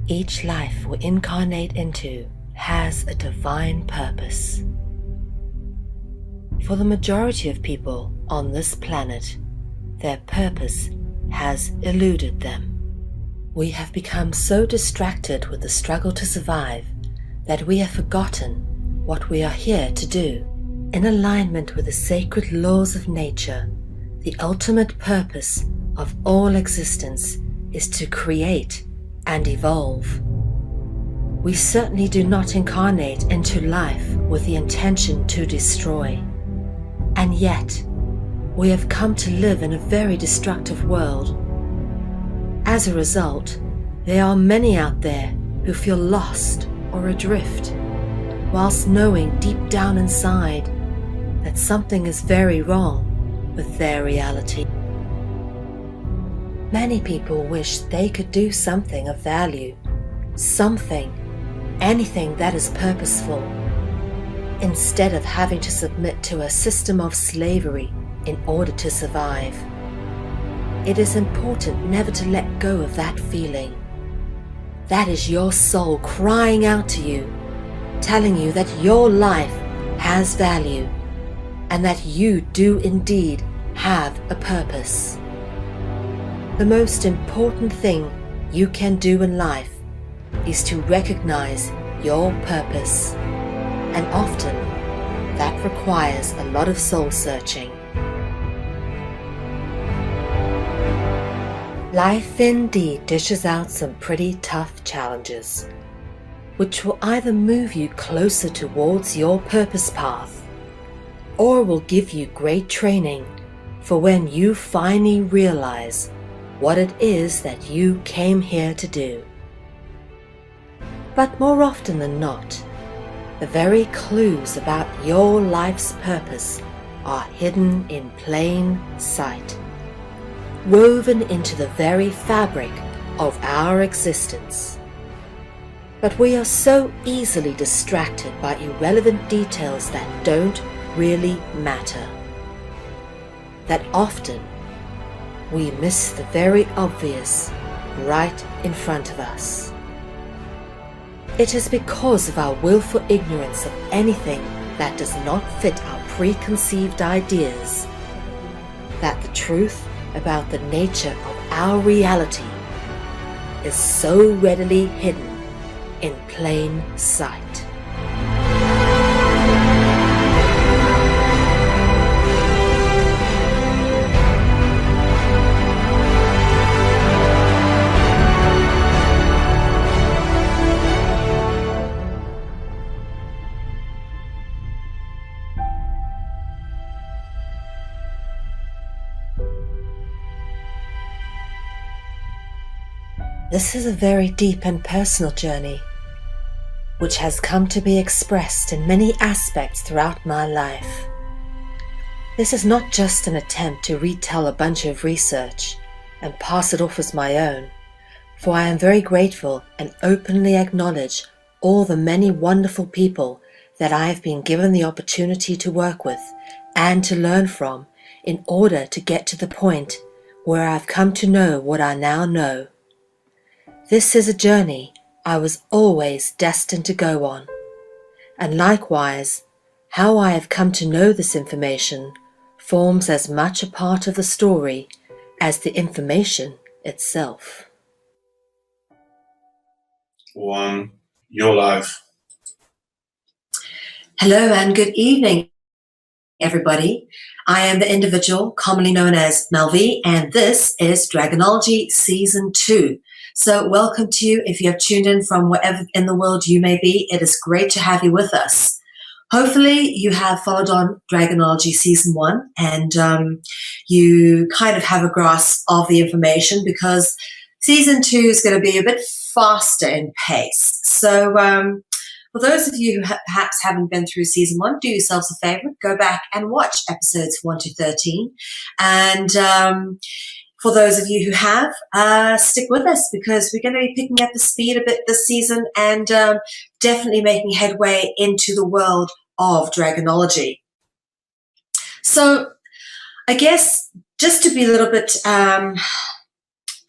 Each life we incarnate into has a divine purpose. For the majority of people on this planet, their purpose has eluded them. We have become so distracted with the struggle to survive that we have forgotten what we are here to do. In alignment with the sacred laws of nature, the ultimate purpose of all existence is to create and evolve. We certainly do not incarnate into life with the intention to destroy. And yet, we have come to live in a very destructive world. As a result, there are many out there who feel lost or adrift, whilst knowing deep down inside that something is very wrong with their reality. Many people wish they could do something of value, anything that is purposeful, instead of having to submit to a system of slavery in order to survive. It is important never to let go of that feeling. That is your soul crying out to you, telling you that your life has value and that you do indeed have a purpose. The most important thing you can do in life is to recognize your purpose, and often that requires a lot of soul searching. Life indeed dishes out some pretty tough challenges, which will either move you closer towards your purpose path, or will give you great training for when you finally realize what it is that you came here to do. But more often than not, the very clues about your life's purpose are hidden in plain sight, woven into the very fabric of our existence. But we are so easily distracted by irrelevant details that don't really matter, that often we miss the very obvious right in front of us. It is because of our willful ignorance of anything that does not fit our preconceived ideas that the truth about the nature of our reality is so readily hidden in plain sight. This is a very deep and personal journey, which has come to be expressed in many aspects throughout my life. This is not just an attempt to retell a bunch of research and pass it off as my own, for I am very grateful and openly acknowledge all the many wonderful people that I have been given the opportunity to work with and to learn from in order to get to the point where I've come to know what I now know. This is a journey I was always destined to go on, and likewise, how I have come to know this information forms as much a part of the story as the information itself. One, your life. Hello and good evening, everybody. I am the individual commonly known as Melvi, and this is Dragonology Season 2. So welcome to you. If you have tuned in from wherever in the world you may be, it is great to have you with us. Hopefully you have followed on Dragonology Season 1 and you kind of have a grasp of the information, because Season 2 is going to be a bit faster in pace. So for those of you who perhaps haven't been through Season 1, do yourselves a favor, go back and watch episodes 1 to 13. And for those of you who have, stick with us, because we're going to be picking up the speed a bit this season and definitely making headway into the world of Dragonology. So I guess just to be a little bit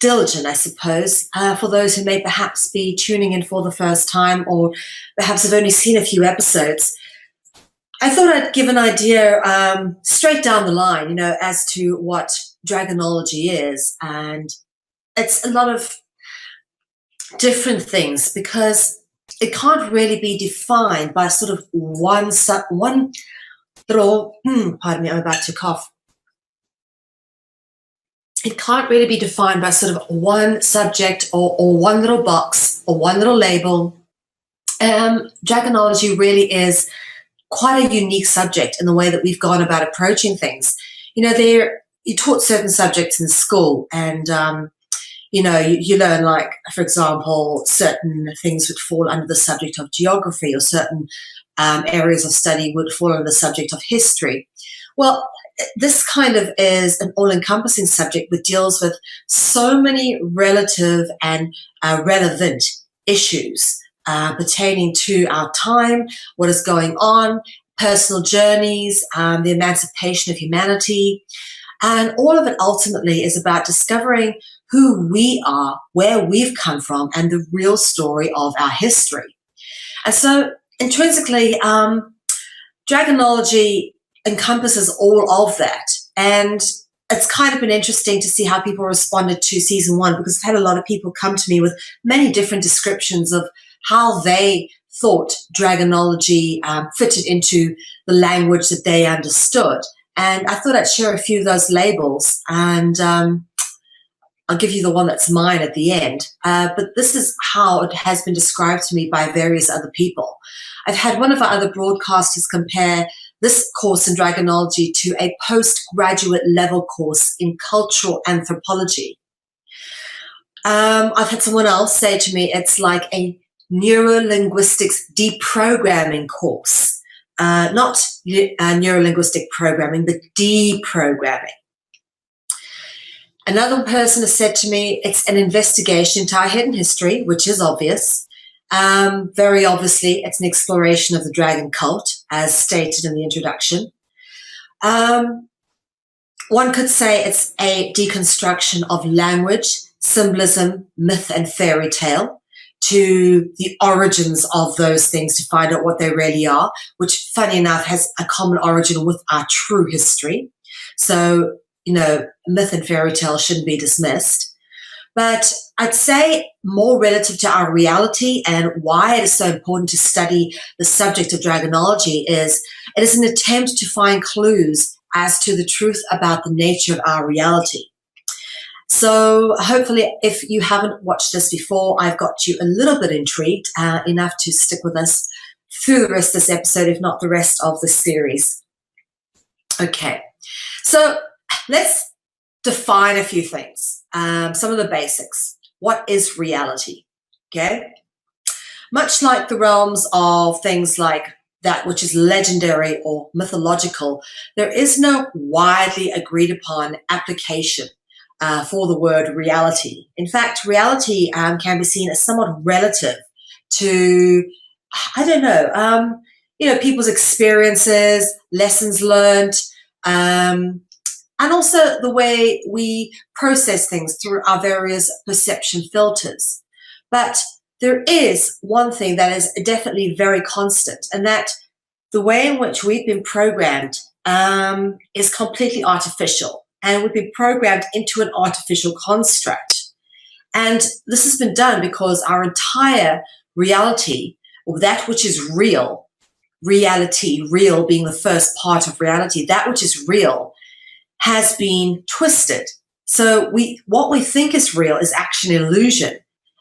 diligent, I suppose, for those who may perhaps be tuning in for the first time or perhaps have only seen a few episodes. I thought I'd give an idea straight down the line, you know, as to what Dragonology is. And it's a lot of different things because it can't really be defined by sort of one little, pardon me, I'm about to cough. It can't really be defined by sort of one subject or one little box or one little label. Dragonology really is quite a unique subject in the way that we've gone about approaching things. You know, you taught certain subjects in school and, you know, you learn, like, for example, certain things would fall under the subject of geography or certain areas of study would fall under the subject of history. Well, this kind of is an all-encompassing subject that deals with so many relative and relevant issues pertaining to our time, what is going on, personal journeys, the emancipation of humanity. And all of it ultimately is about discovering who we are, where we've come from, and the real story of our history. And so intrinsically, Dragonology encompasses all of that. And it's kind of been interesting to see how people responded to season 1, because I've had a lot of people come to me with many different descriptions of how they thought Dragonology fitted into the language that they understood. And I thought I'd share a few of those labels, and I'll give you the one that's mine at the end. But this is how it has been described to me by various other people. I've had one of our other broadcasters compare this course in Dragonology to a postgraduate level course in cultural anthropology. I've had someone else say to me it's like a neurolinguistics deprogramming course. Not neurolinguistic programming, but deprogramming. Another person has said to me it's an investigation into our hidden history, which is obvious. Very obviously, it's an exploration of the dragon cult, as stated in the introduction. One could say it's a deconstruction of language, symbolism, myth, and fairy tale to the origins of those things to find out what they really are, which, funny enough, has a common origin with our true history. So, you know, myth and fairy tale shouldn't be dismissed. But I'd say more relative to our reality and why it is so important to study the subject of Dragonology is it is an attempt to find clues as to the truth about the nature of our reality. So hopefully, if you haven't watched this before, I've got you a little bit intrigued, enough to stick with us through the rest of this episode, if not the rest of the series. Okay, so let's define a few things, some of the basics. What is reality? Okay, much like the realms of things like that which is legendary or mythological, there is no widely agreed upon application for the word reality. In fact, reality can be seen as somewhat relative to, I don't know, you know, people's experiences, lessons learned, and also the way we process things through our various perception filters. But there is one thing that is definitely very constant, and that the way in which we've been programmed is completely artificial. And we've been programmed into an artificial construct. And this has been done because our entire reality, or that which is real, reality, real being the first part of reality, that which is real has been twisted. So what we think is real is actually an illusion.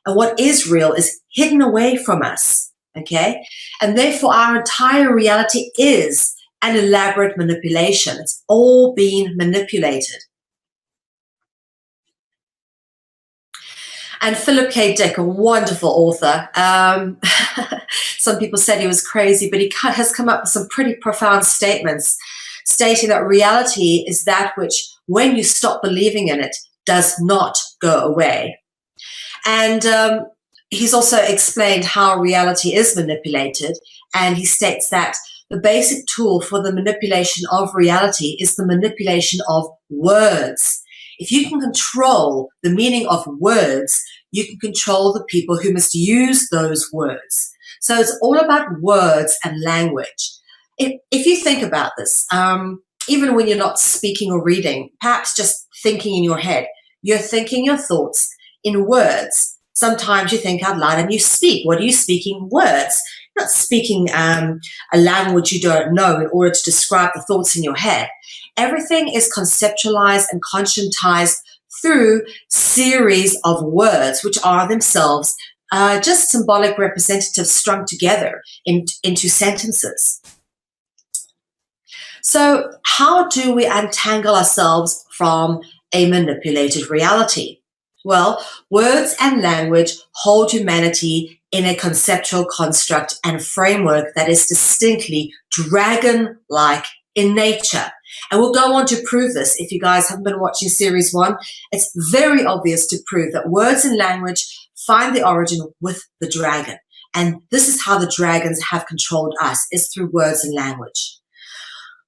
And what is real is hidden away from us, okay? And therefore our entire reality is an elaborate manipulation. It's all being manipulated. And Philip K. Dick, a wonderful author, some people said he was crazy, but he has come up with some pretty profound statements stating that reality is that which, when you stop believing in it, does not go away. And he's also explained how reality is manipulated, and he states that the basic tool for the manipulation of reality is the manipulation of words. If you can control the meaning of words, you can control the people who must use those words. So it's all about words and language. If you think about this, even when you're not speaking or reading, perhaps just thinking in your head, you're thinking your thoughts in words. Sometimes you think out loud and you speak. What are you speaking? Words. You're not speaking a language you don't know in order to describe the thoughts in your head. Everything is conceptualized and conscientized through series of words, which are themselves just symbolic representatives strung together into sentences. So how do we untangle ourselves from a manipulated reality? Well, words and language hold humanity in a conceptual construct and framework that is distinctly dragon-like in nature. And we'll go on to prove this. If you guys haven't been watching series 1, it's very obvious to prove that words and language find the origin with the dragon. And this is how the dragons have controlled us, is through words and language.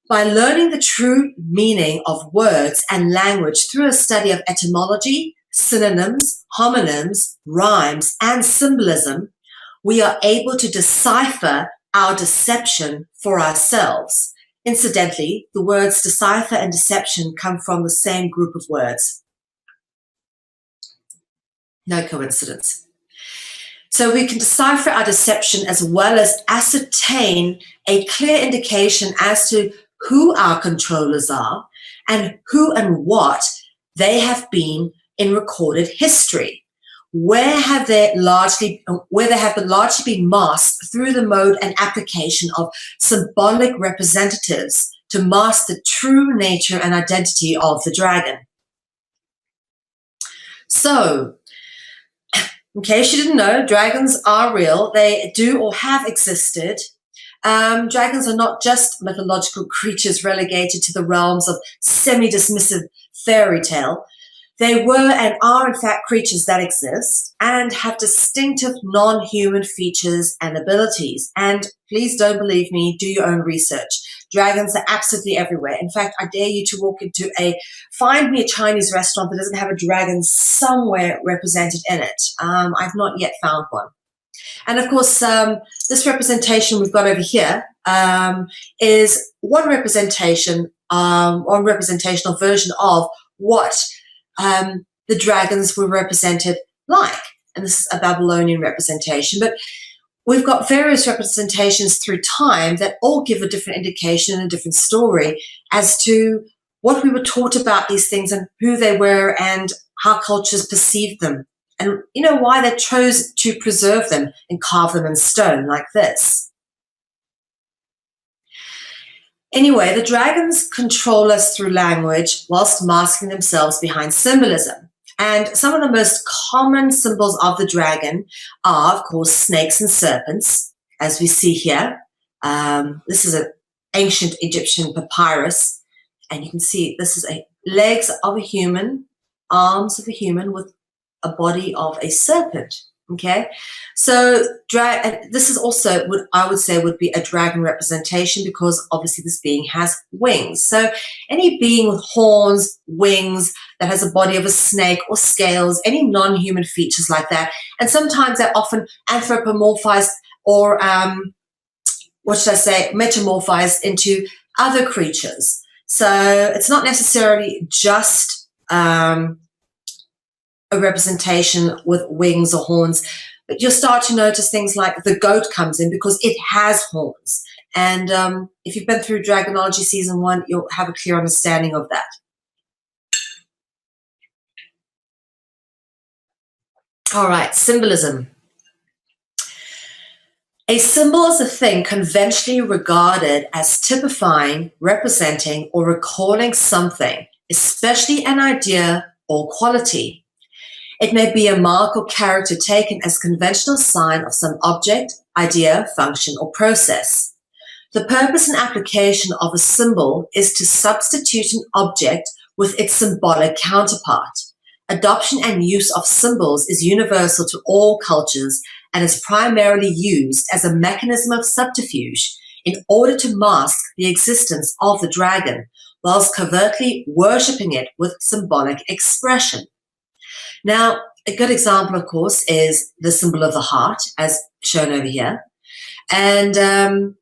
By learning the true meaning of words and language through a study of etymology, synonyms, homonyms, rhymes, and symbolism, we are able to decipher our deception for ourselves. Incidentally, the words decipher and deception come from the same group of words. No coincidence. So we can decipher our deception as well as ascertain a clear indication as to who our controllers are and who and what they have been in recorded history, where they have been largely been masked through the mode and application of symbolic representatives to mask the true nature and identity of the dragon. So, in case you didn't know, dragons are real. They do or have existed. Dragons are not just mythological creatures relegated to the realms of semi-dismissive fairy tale. They were and are in fact creatures that exist and have distinctive non-human features and abilities. And please don't believe me, do your own research. Dragons are absolutely everywhere. In fact, I dare you to walk into find me a Chinese restaurant that doesn't have a dragon somewhere represented in it. I've not yet found one. And of course, this representation we've got over here is one representational version of what the dragons were represented like. And this is a Babylonian representation. But we've got various representations through time that all give a different indication and a different story as to what we were taught about these things and who they were and how cultures perceived them. And you know why they chose to preserve them and carve them in stone like this. Anyway, the dragons control us through language whilst masking themselves behind symbolism. And some of the most common symbols of the dragon are, of course, snakes and serpents, as we see here. This is an ancient Egyptian papyrus. And you can see this is legs of a human, arms of a human with a body of a serpent. Okay, so this is also what I would say would be a dragon representation, because obviously this being has wings. So any being with horns, wings, that has a body of a snake or scales, any non-human features like that, and sometimes they're often anthropomorphized or metamorphized into other creatures. So it's not necessarily just a representation with wings or horns, but you'll start to notice things like the goat comes in because it has horns. And if you've been through Dragonology Season 1, you'll have a clear understanding of that. All right, symbolism. A symbol is a thing conventionally regarded as typifying, representing, or recalling something, especially an idea or quality. It may be a mark or character taken as conventional sign of some object, idea, function, or process. The purpose and application of a symbol is to substitute an object with its symbolic counterpart. Adoption and use of symbols is universal to all cultures and is primarily used as a mechanism of subterfuge in order to mask the existence of the dragon, whilst covertly worshipping it with symbolic expression. Now, a good example, of course, is the symbol of the heart, as shown over here. And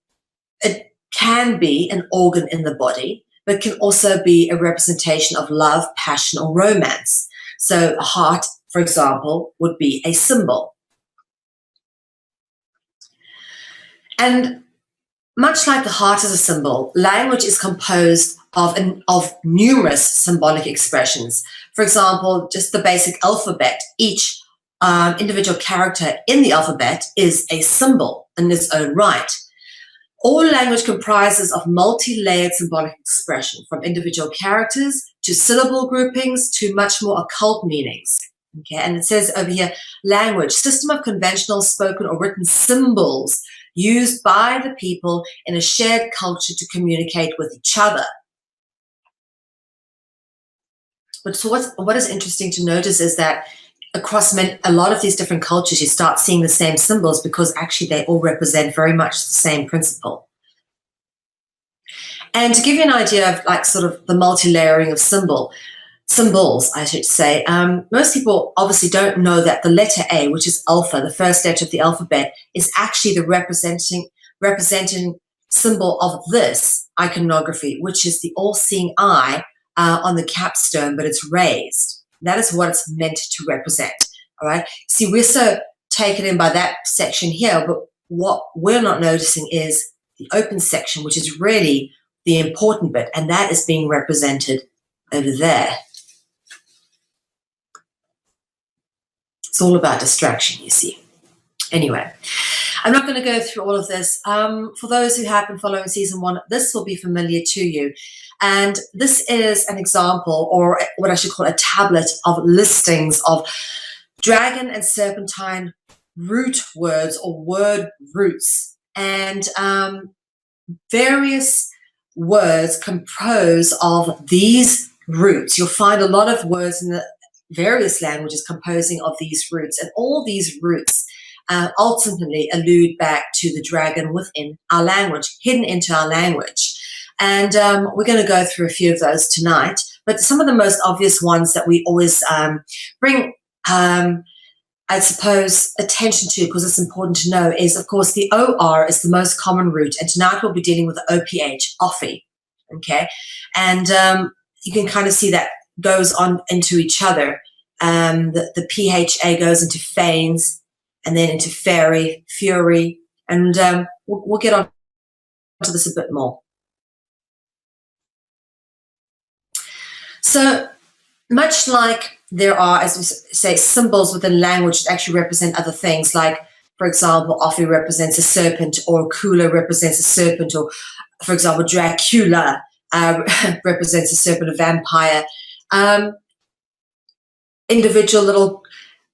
it can be an organ in the body, but can also be a representation of love, passion, or romance. So a heart, for example, would be a symbol. And much like the heart is a symbol, language is composed of numerous symbolic expressions. For example, just the basic alphabet. Each individual character in the alphabet is a symbol in its own right. All language comprises of multi-layered symbolic expression, from individual characters to syllable groupings to much more occult meanings. Okay, and it says over here, language, system of conventional spoken or written symbols used by the people in a shared culture to communicate with each other. But so what is interesting to notice is that across a lot of these different cultures, you start seeing the same symbols because actually they all represent very much the same principle. And to give you an idea of like sort of the multi-layering of symbols, I should say, most people obviously don't know that the letter A, which is alpha, the first letter of the alphabet, is actually the representing symbol of this iconography, which is the all-seeing eye on the capstone, but it's raised. That is what it's meant to represent, all right? See, we're so taken in by that section here, but what we're not noticing is the open section, which is really the important bit, and that is being represented over there. It's all about distraction, you see. Anyway, I'm not going to go through all of this. For those who have been following season 1, this will be familiar to you. And this is an example, or what I should call a tablet of listings of dragon and serpentine root words or word roots. And various words compose of these roots. You'll find a lot of words in the various languages composing of these roots, and all these roots ultimately allude back to the dragon within our language, hidden into our language. And we're going to go through a few of those tonight, but some of the most obvious ones that we always bring, I suppose, attention to, because it's important to know, is, of course, the OR is the most common root, and tonight we'll be dealing with the OPH, Offie, okay? And you can kind of see that goes on into each other. The PHA goes into fanes, and then into fairy, fury, and we'll get on to this a bit more. So much like there are, as we say, symbols within language that actually represent other things, like, for example, Offie represents a serpent, or Kula represents a serpent, or, for example, Dracula represents a serpent, a vampire. Individual little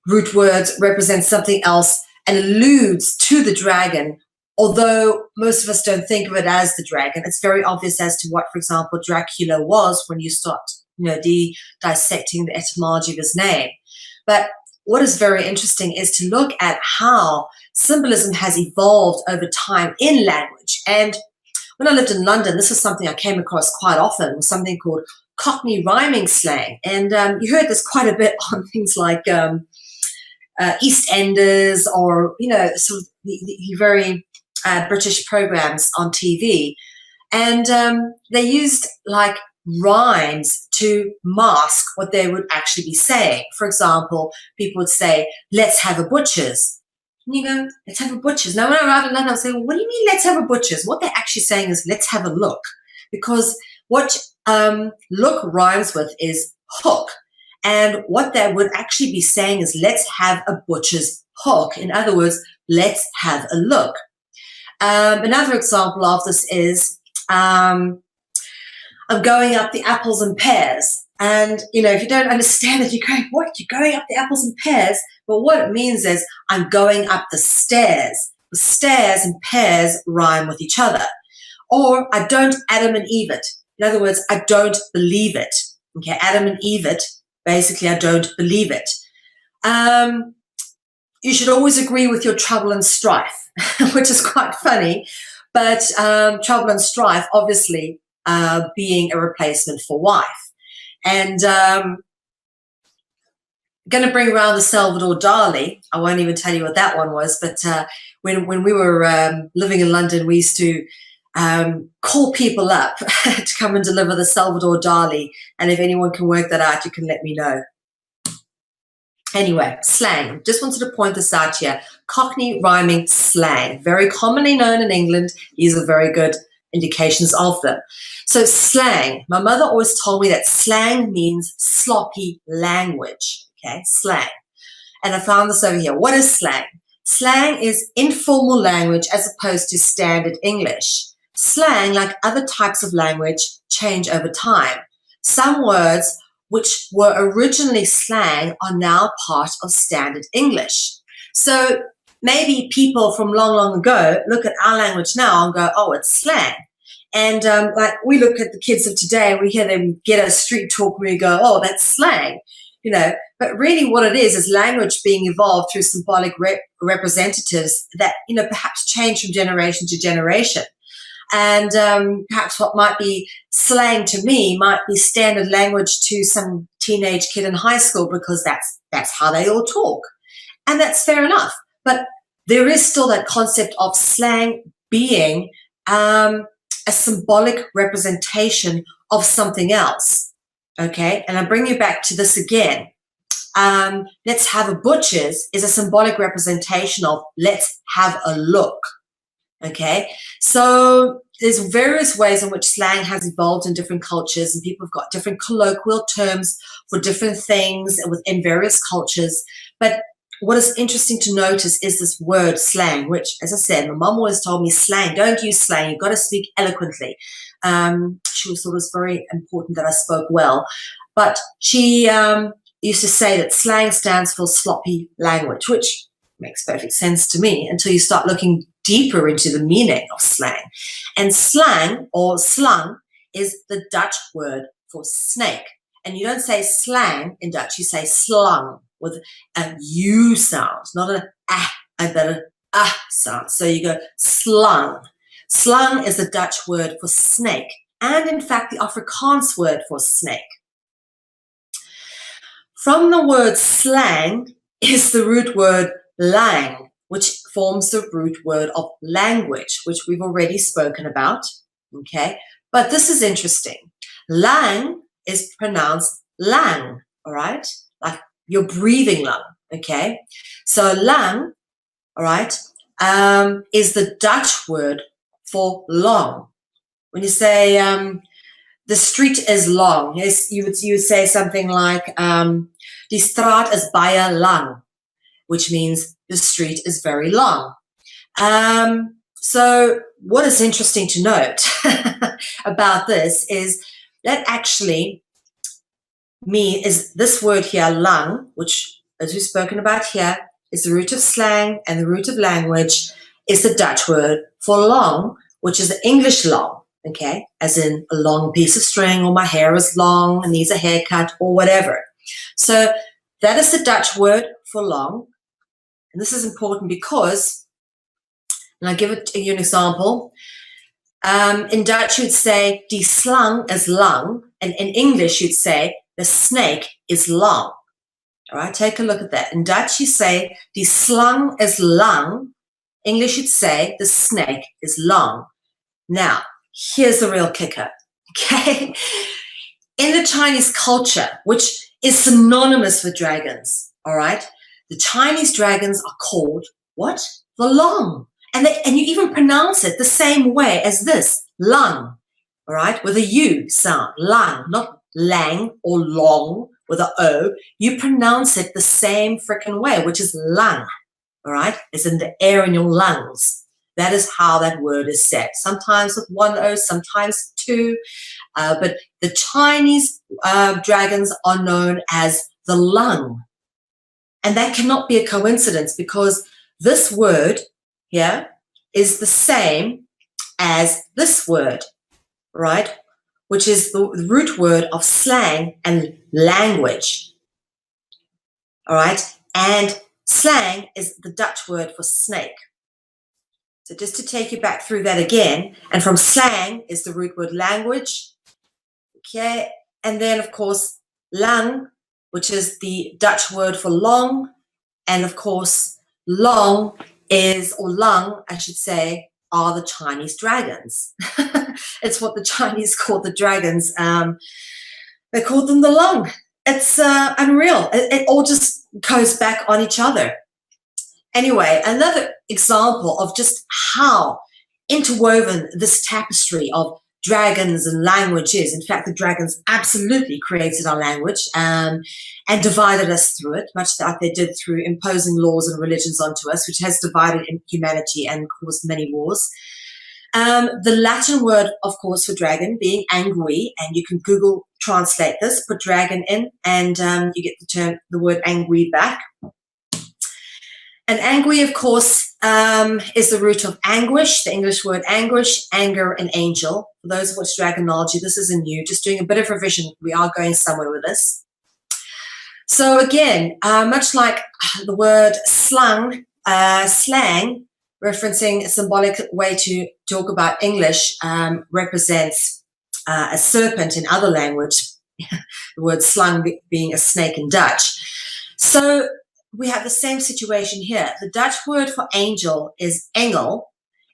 root words represent something else and alludes to the dragon, although most of us don't think of it as the dragon. It's very obvious as to what, for example, Dracula was when you start dissecting the etymology of his name. But what is very interesting is to look at how symbolism has evolved over time in language. And when I lived in London, this was something I came across quite often, was something called Cockney rhyming slang. And you heard this quite a bit on things like EastEnders, or, sort of the very British programs on TV. And they used like rhymes to mask what they would actually be saying. For example, people would say, let's have a butcher's. And you go, let's have a butcher's. Now, when I arrived in London, I was saying, well, what do you mean, let's have a butcher's? What they're actually saying is, let's have a look. Because what look rhymes with is hook. And what they would actually be saying is, let's have a butcher's hook. In other words, let's have a look. Another example of this is, I'm going up the apples and pears. And, if you don't understand it, you're going, what? You're going up the apples and pears? But what it means is, I'm going up the stairs. The stairs and pears rhyme with each other. Or, I don't Adam and Eve it. In other words, I don't believe it. Okay, Adam and Eve it. Basically, I don't believe it. You should always agree with your trouble and strife, which is quite funny. But trouble and strife, obviously, being a replacement for wife. And going to bring around the Salvador Dali. I won't even tell you what that one was, but when we were living in London, we used to call people up to come and deliver the Salvador Dali. And if anyone can work that out, you can let me know. Anyway, slang. Just wanted to point this out here. Cockney rhyming slang, very commonly known in England. These are very good indications of them. So slang, my mother always told me that slang means sloppy language, okay, slang. And I found this over here. What is slang? Slang is informal language as opposed to standard English. Slang, like other types of language, change over time. Some words which were originally slang are now part of standard English. So maybe people from long, long ago look at our language now and go, oh, it's slang. And like we look at the kids of today and we hear them get a street talk and we go, oh, that's slang, you know. But really what it is language being evolved through symbolic representatives that, you know, perhaps change from generation to generation. And perhaps what might be slang to me might be standard language to some teenage kid in high school because that's how they all talk. And that's fair enough. But there is still that concept of slang being a symbolic representation of something else. Okay? And I bring you back to this again. Let's have a butcher's is a symbolic representation of let's have a look. Okay, so there's various ways in which slang has evolved in different cultures, and people have got different colloquial terms for different things within various cultures. But what is interesting to notice is this word slang, which, as I said, my mom always told me slang, don't use slang, you've got to speak eloquently. She thought it was very important that I spoke well. But she used to say that slang stands for sloppy language, which makes perfect sense to me until you start looking deeper into the meaning of slang. And slang or slung is the Dutch word for snake. And you don't say slang in Dutch, you say slung with a U sound, not an ah, but an ah sound. So you go slung. Slung is the Dutch word for snake, and in fact the Afrikaans word for snake. From the word slang is the root word lang, which forms the root word of language, which we've already spoken about, okay? But this is interesting. Lang is pronounced lang, all right? Like your breathing lung, okay? So lang, all right, is the Dutch word for long. When you say the street is long, yes, you would say something like die straat is baie lang, which means the street is very long. So what is interesting to note about this is that actually is this word here, lang, which, as we've spoken about here, is the root of slang, and the root of language is the Dutch word for long, which is the English long, okay, as in a long piece of string, or my hair is long and needs a haircut, or whatever. So that is the Dutch word for long. And this is important because, and I'll give you an example. In Dutch, you'd say die slang is lang, and in English, you'd say the snake is long. All right, take a look at that. In Dutch, you say die slang is lang. English, you'd say the snake is long. Now, here's the real kicker, okay? In the Chinese culture, which is synonymous with dragons, all right, the Chinese dragons are called what? The long. And you even pronounce it the same way as this, lung, all right, with a U sound, lung, not lang or long with a O. You pronounce it the same freaking way, which is lung, all right, as in the air in your lungs. That is how that word is said, sometimes with one O, sometimes two. But the Chinese dragons are known as the lung. And that cannot be a coincidence, because this word here is the same as this word, right? Which is the root word of slang and language, all right? And slang is the Dutch word for snake. So just to take you back through that again, and from slang is the root word language, okay, and then of course lang, which is the Dutch word for long, and of course long is, or lung I should say, are the Chinese dragons. It's what the Chinese call the dragons. They call them the lung. It's unreal. It all just goes back on each other. Anyway, another example of just how interwoven this tapestry of dragons and language is. In fact, the dragons absolutely created our language and divided us through it, much like they did through imposing laws and religions onto us, which has divided humanity and caused many wars. The Latin word, of course, for dragon being angui, and you can Google translate this, put dragon in, and you get the word angui back. And angui, of course, is the root of anguish, the English word anguish, anger, and angel. For those who watch Dragonology, this isn't new, just doing a bit of revision. We are going somewhere with this. So again, much like the word slang, referencing a symbolic way to talk about English, represents a serpent in other language, the word slang being a snake in Dutch. So we have the same situation here. The Dutch word for angel is engel,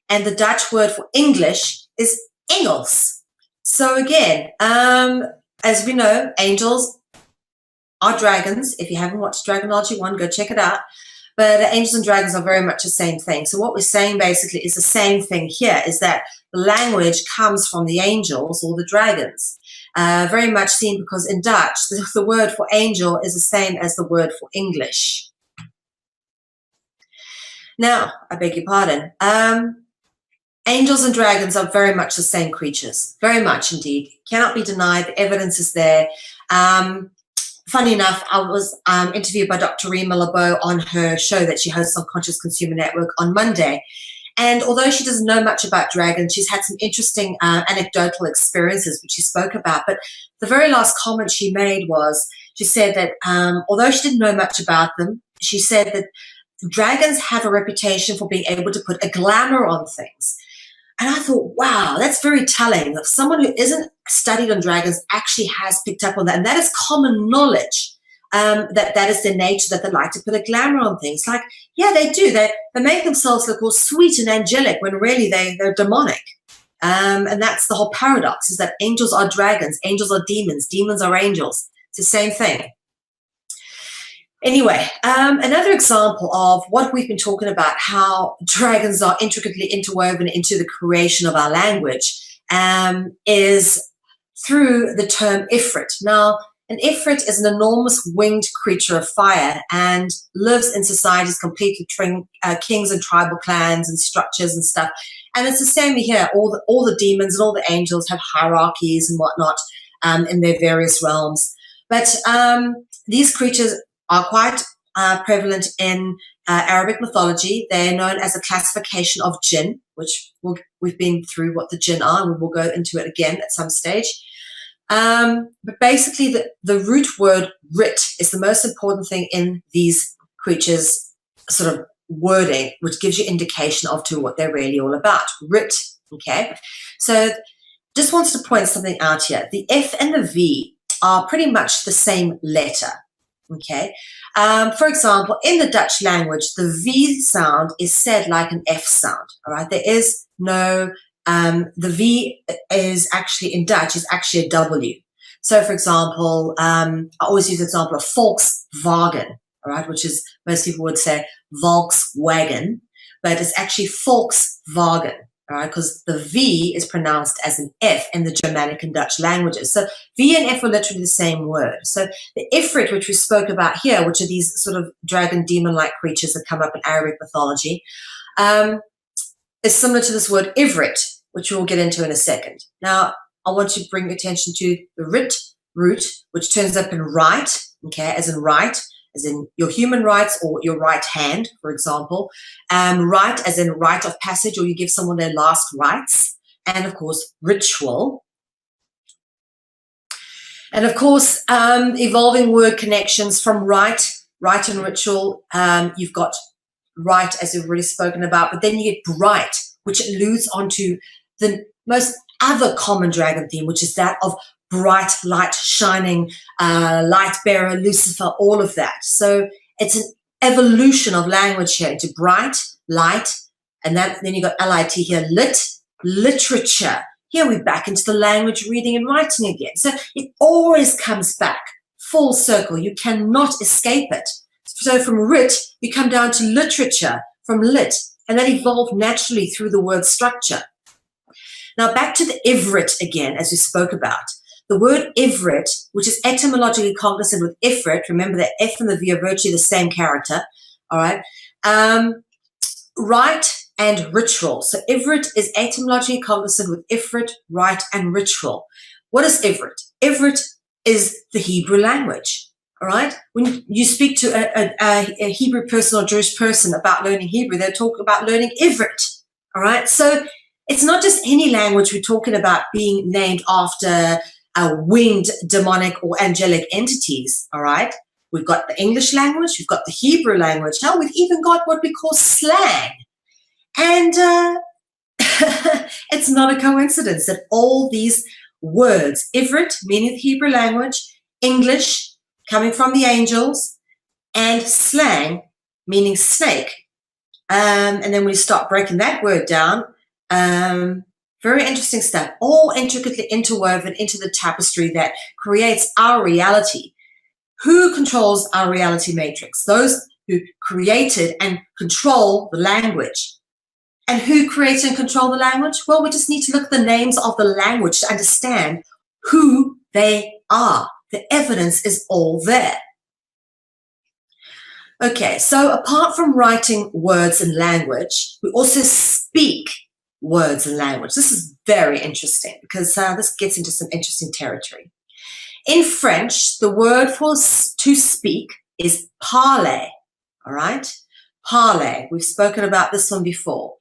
and the Dutch word for English is engels. So again, as we know, angels are dragons. If you haven't watched Dragonology 1, go check it out. But angels and dragons are very much the same thing. So what we're saying basically is the same thing here, is that the language comes from the angels or the dragons. Very much seen because in Dutch, the word for angel is the same as the word for English. Now, I beg your pardon. Angels and dragons are very much the same creatures. Very much indeed. Cannot be denied. The evidence is there. Funny enough, I was interviewed by Dr. Rima LeBeau on her show that she hosts on Conscious Consumer Network on Monday. And although she doesn't know much about dragons, she's had some interesting anecdotal experiences, which she spoke about. But the very last comment she made was, she said that although she didn't know much about them, she said that dragons have a reputation for being able to put a glamour on things. And I thought, wow, that's very telling. That someone who isn't studied on dragons actually has picked up on that. And that is common knowledge, that is their nature, that they like to put a glamour on things. Like, yeah, they do. They make themselves look all sweet and angelic when really they're demonic. And that's the whole paradox, is that angels are dragons, angels are demons, demons are angels. It's the same thing. Anyway, another example of what we've been talking about, how dragons are intricately interwoven into the creation of our language, is through the term Ifrit. Now, an Ifrit is an enormous winged creature of fire and lives in societies complete with kings and tribal clans and structures and stuff. And it's the same here. All the demons and all the angels have hierarchies and whatnot in their various realms. But these creatures are quite prevalent in Arabic mythology. They're known as a classification of jinn, which we've been through what the jinn are, and we'll go into it again at some stage. But basically, the root word rit is the most important thing in these creatures' sort of wording, which gives you indication of to what they're really all about. Rit, okay? So just wants to point something out here. The F and the V are pretty much the same letter. Okay. For example, in the Dutch language, the V sound is said like an F sound. All right. There is no, the V is actually in Dutch is actually a W. So for example, I always use the example of Volkswagen, all right, which is, most people would say Volkswagen, but it's actually Volkswagen. All right, because the V is pronounced as an F in the Germanic and Dutch languages. So V and F are literally the same word. So the Ifrit, which we spoke about here, which are these sort of dragon demon-like creatures that come up in Arabic mythology, is similar to this word Ivrit, which we'll get into in a second. Now, I want to bring attention to the rit root, which turns up in right, okay, as in your human rights or your right hand, for example. Right as in rite of passage, or you give someone their last rites. And of course, ritual. And of course, evolving word connections from rite and ritual. You've got right, as we've already spoken about, but then you get bright, which alludes onto the most other common dragon theme, which is that of bright light shining, light bearer, Lucifer, all of that. So it's an evolution of language here into bright, light, and then you got LIT here, lit, literature. Here we're back into the language, reading and writing again. So it always comes back full circle. You cannot escape it. So from writ, you come down to literature, from lit, and that evolved naturally through the word structure. Now back to the ivrit again, as we spoke about. The word ivrit, which is etymologically cognizant with ifrit, remember that F and the V are virtually the same character, all right? Right and ritual. So ivrit is etymologically cognizant with ifrit, right, and ritual. What is ivrit? Ivrit is the Hebrew language, all right? When you speak to a Hebrew person or Jewish person about learning Hebrew, they'll talk about learning ivrit, all right? So it's not just any language we're talking about being named after winged demonic or angelic entities, all right? We've got the English language, we've got the Hebrew language. Hell, we've even got what we call slang. And it's not a coincidence that all these words, ivrit, meaning the Hebrew language, English, coming from the angels, and slang, meaning snake. And then we start breaking that word down. Very interesting stuff, all intricately interwoven into the tapestry that creates our reality. Who controls our reality matrix? Those who created and control the language. And who creates and control the language? Well, we just need to look at the names of the language to understand who they are. The evidence is all there. Okay, so apart from writing words and language, we also speak words and language. This is very interesting because this gets into some interesting territory. In French, the word for to speak is parler, all right? Parler. We've spoken about this one before.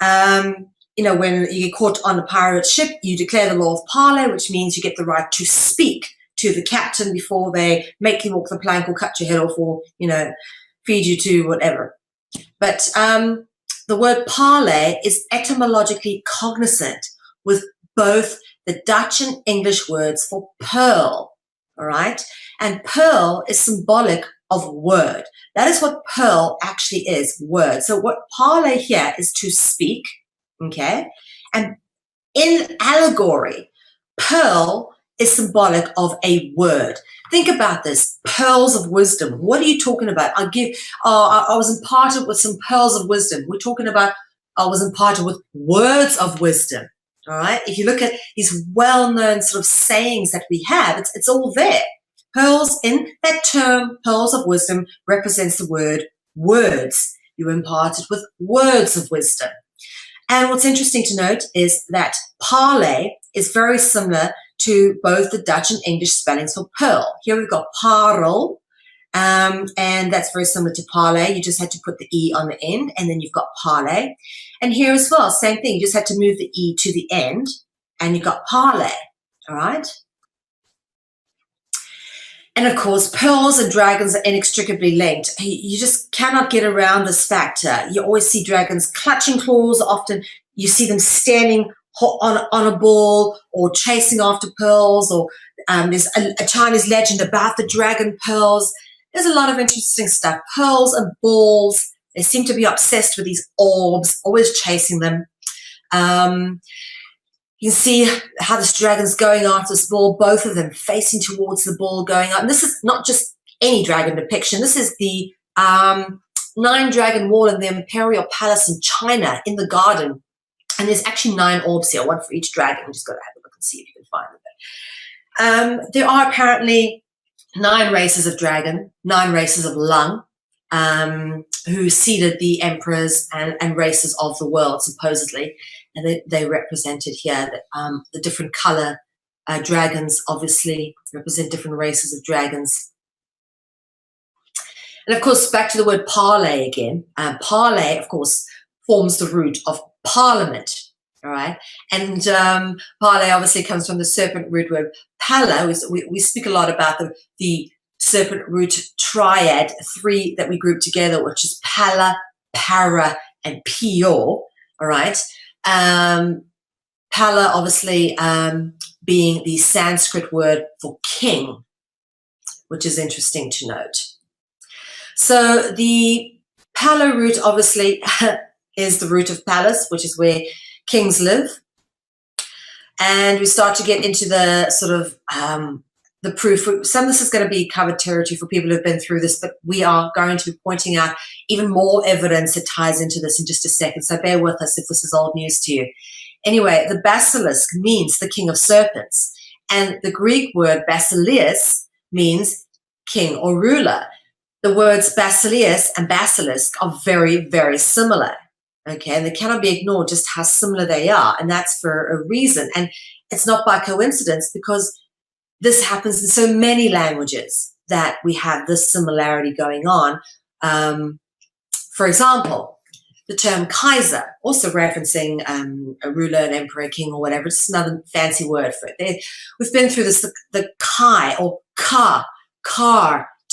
You know, when you get caught on a pirate ship, you declare the law of parler, which means you get the right to speak to the captain before they make you walk the plank or cut your head off or, you know, feed you to whatever. But the word parler is etymologically cognizant with both the Dutch and English words for pearl, all right? And pearl is symbolic of word. That is what pearl actually is, word. So what parler here is to speak, okay? And in allegory, pearl is symbolic of a word. Think about this, pearls of wisdom. What are you talking about? I was imparted with some pearls of wisdom. We're talking about I was imparted with words of wisdom, all right? If you look at these well-known sort of sayings that we have, it's all there. Pearls in that term, pearls of wisdom, represents the word words. You're imparted with words of wisdom. And what's interesting to note is that parler is very similar to both the Dutch and English spellings for pearl. Here we've got parel, and that's very similar to parler. You just had to put the E on the end, and then you've got parler. And here as well, same thing. You just had to move the E to the end, and you've got parler, all right? And of course, pearls and dragons are inextricably linked. You just cannot get around this factor. You always see dragons clutching claws. Often you see them standing on a ball or chasing after pearls, or there's a Chinese legend about the dragon pearls. There's a lot of interesting stuff. Pearls and balls, they seem to be obsessed with these orbs, always chasing them. You can see how this dragon's going after this ball, both of them facing towards the ball going up. And this is not just any dragon depiction. This is the 9-dragon wall in the Imperial Palace in China in the garden. And there's actually 9 orbs here, one for each dragon. I'm just going to have a look and see if you can find them. There are apparently 9 races of dragon, 9 races of lung, who seeded the emperors and races of the world, supposedly. And they represented here that the different color dragons obviously represent different races of dragons. And of course, back to the word parler again. Parler, of course, forms the root of parliament, all right? And parler obviously comes from the serpent root word pala. We speak a lot about the serpent root triad, 3 that we group together, which is pala, para, and pio, all right? Pala, obviously, being the Sanskrit word for king, which is interesting to note. So the Pala root, obviously, is the root of palace, which is where kings live. And we start to get into the sort of the proof. Some of this is going to be covered territory for people who have been through this, but we are going to be pointing out even more evidence that ties into this in just a second. So bear with us if this is old news to you. Anyway, the basilisk means the king of serpents. And the Greek word basileus means king or ruler. The words basileus and basilisk are very, very similar. Okay, and they cannot be ignored just how similar they are, and that's for a reason. And it's not by coincidence, because this happens in so many languages that we have this similarity going on. For example, the term Kaiser, also referencing a ruler, an emperor, a king, or whatever, just another fancy word for it. We've been through this, the Kai or car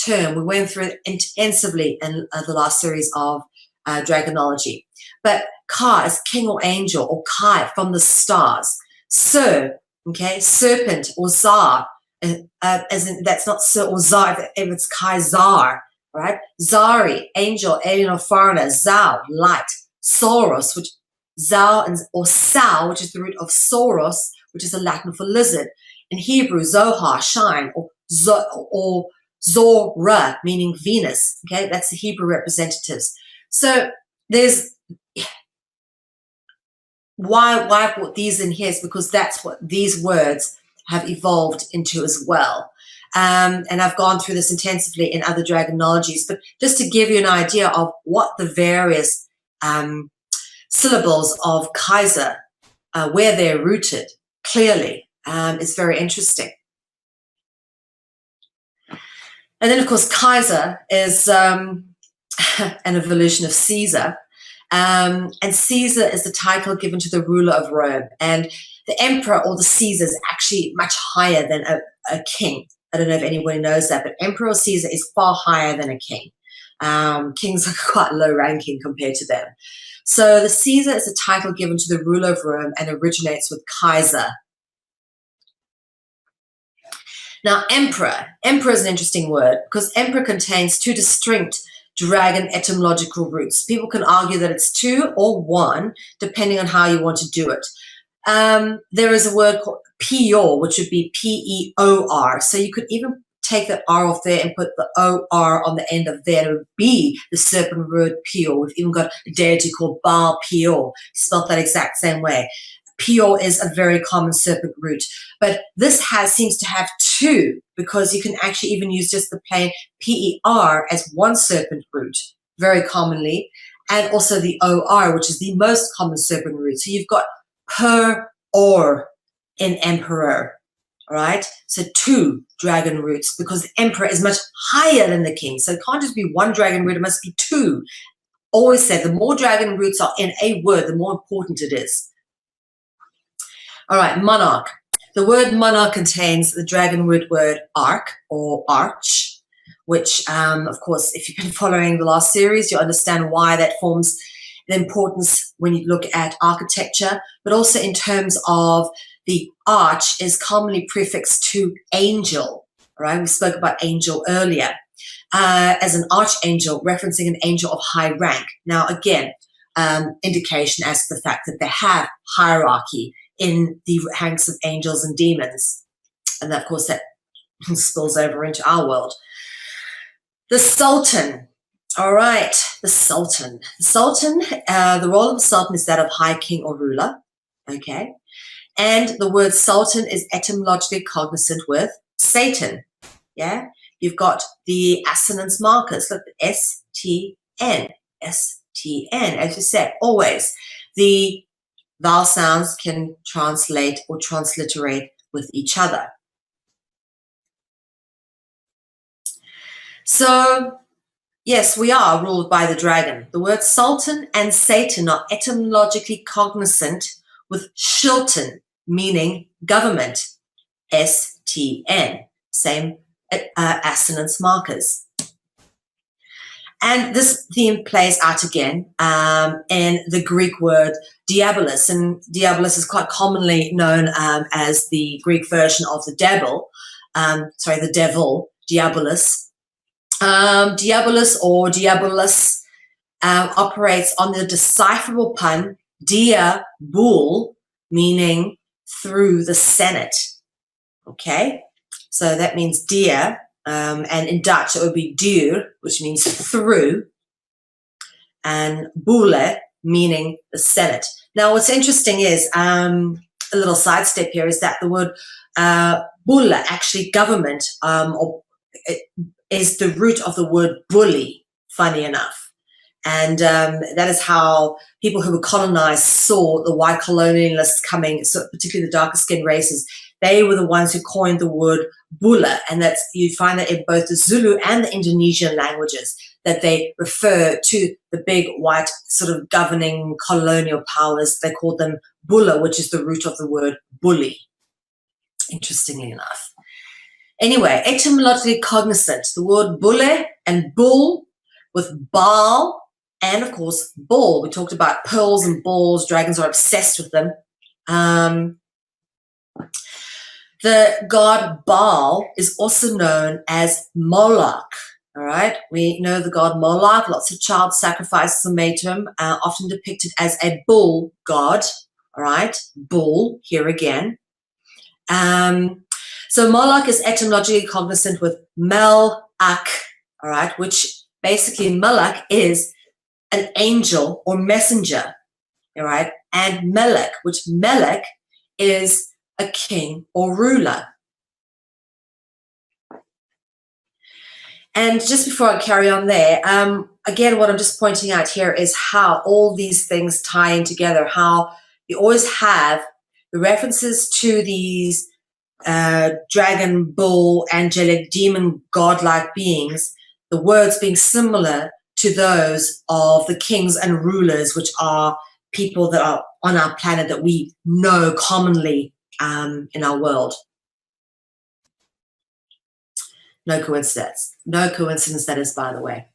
term. We went through it intensively in the last series of Dragonology. But Ka is king or angel, or Kai from the stars. Sir, okay, serpent or Tsar, as in that's not Sir or Tsar, if it's Kaisar, right? Zari, angel, alien or foreigner. Zao, light. Soros, which Zao or Sao, which is the root of Soros, which is a Latin for lizard. In Hebrew, Zohar, shine, or Zora, meaning Venus. Okay, that's the Hebrew representatives. So there's why I brought these in here is because that's what these words have evolved into as well. And I've gone through this intensively in other Dragonologies, but just to give you an idea of what the various syllables of Kaiser, where they're rooted clearly, is very interesting. And then, of course, Kaiser is an evolution of Caesar. And Caesar is the title given to the ruler of Rome. And the emperor or the Caesar is actually much higher than a king. I don't know if anybody knows that, but emperor or Caesar is far higher than a king. Kings are quite low ranking compared to them. So the Caesar is a title given to the ruler of Rome and originates with Kaiser. Now, emperor is an interesting word because emperor contains two distinct dragon etymological roots. People can argue that it's two or one, depending on how you want to do it. There is a word called Peor, which would be P-E-O-R. So you could even take that R off there and put the O-R on the end of there. It would be the serpent word Peor. We've even got a deity called Baal Peor, spelled that exact same way. Peor is a very common serpent root, but this seems to have two, because you can actually even use just the plain P-E-R as one serpent root very commonly, and also the O-R, which is the most common serpent root. So you've got per or in emperor, all right? So two dragon roots, because the emperor is much higher than the king. So it can't just be one dragon root, it must be two. Always say the more dragon roots are in a word, the more important it is. All right, monarch. The word monarch contains the dragon root word arch or arch, which, of course, if you've been following the last series, you'll understand why that forms an importance when you look at architecture, but also in terms of the arch is commonly prefixed to angel, right? We spoke about angel earlier, as an archangel, referencing an angel of high rank. Now, again, indication as to the fact that they have hierarchy in the ranks of angels and demons. And of course, that spills over into our world. The Sultan. All right, the Sultan. The Sultan, the role of the Sultan is that of high king or ruler, okay? And the word Sultan is etymologically cognizant with Satan, yeah? You've got the assonance markers, look, S-T-N, S-T-N, as you said, always. The vowel sounds can translate or transliterate with each other. So, yes, we are ruled by the dragon. The words Sultan and Satan are etymologically cognizant with Shilton, meaning government, S-T-N, same assonance markers. And this theme plays out again in the Greek word diabolos. And diabolos is quite commonly known as the Greek version of the devil. The devil, diabolos. Diabolos or diabolos operates on the decipherable pun dia bull, meaning through the Senate. Okay, so that means dia, and in Dutch it would be deur, which means through, and boule, meaning the Senate. Now, what's interesting is a little sidestep here is that the word boule, actually government, is the root of the word bully, funny enough. And that is how people who were colonized saw the white colonialists coming, so particularly the darker skinned races. They were the ones who coined the word bula, and that's, you find that in both the Zulu and the Indonesian languages, that they refer to the big white sort of governing colonial powers. They called them bula, which is the root of the word bully, interestingly enough. Anyway, etymologically cognizant, the word bulle and bull with Baal and, of course, ball. We talked about pearls and balls. Dragons are obsessed with them. The god Baal is also known as Moloch. All right, we know the god Moloch. Lots of child sacrifices are made to him, often depicted as a bull god. All right, bull, here again. So Moloch is etymologically cognizant with Mel-ak, all right, which basically Melech is an angel or messenger, all right, and Melech, which Melech is a king or ruler. And just before I carry on there, again, what I'm just pointing out here is how all these things tie in together, how you always have the references to these dragon, bull, angelic, demon, godlike beings, the words being similar to those of the kings and rulers, which are people that are on our planet that we know commonly in our world. No coincidence. No coincidence that is, by the way.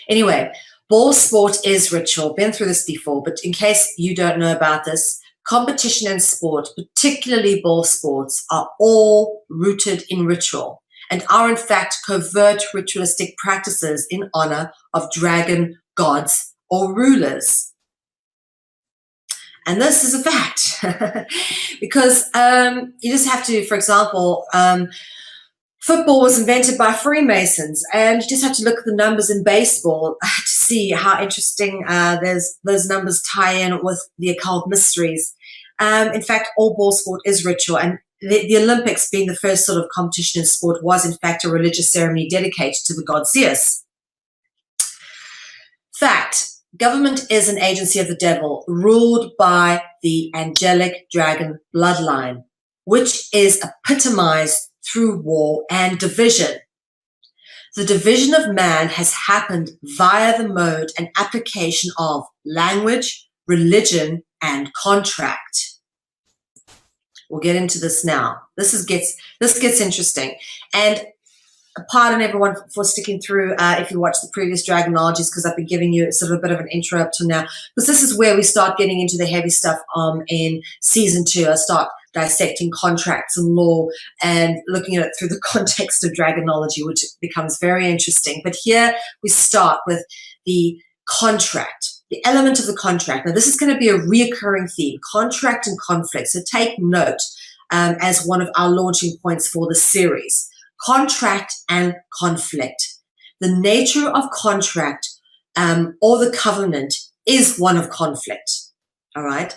Anyway, ball sport is ritual. Been through this before, but in case you don't know about this, competition and sport, particularly ball sports, are all rooted in ritual and are in fact covert ritualistic practices in honor of dragon gods or rulers. And this is a fact because you just have to, for example, football was invented by Freemasons, and you just have to look at the numbers in baseball to see how interesting those numbers tie in with the occult mysteries. In fact, all ball sport is ritual, and the Olympics, being the first sort of competition in sport, was in fact a religious ceremony dedicated to the god Zeus. Fact: government is an agency of the devil, ruled by the angelic dragon bloodline, which is epitomized through war and division. The division of man has happened via the mode and application of language, religion, and contract. We'll get into this now. This gets interesting. And pardon everyone for sticking through if you watch the previous Dragonologies, because I've been giving you sort of a bit of an intro up to now, because this is where we start getting into the heavy stuff in season 2. I start dissecting contracts and law and looking at it through the context of Dragonology, which becomes very interesting. But here we start with the contract, the element of the contract. Now, this is going to be a reoccurring theme, contract and conflict. So take note as one of our launching points for the series. Contract and conflict. The nature of contract or the covenant is one of conflict. All right.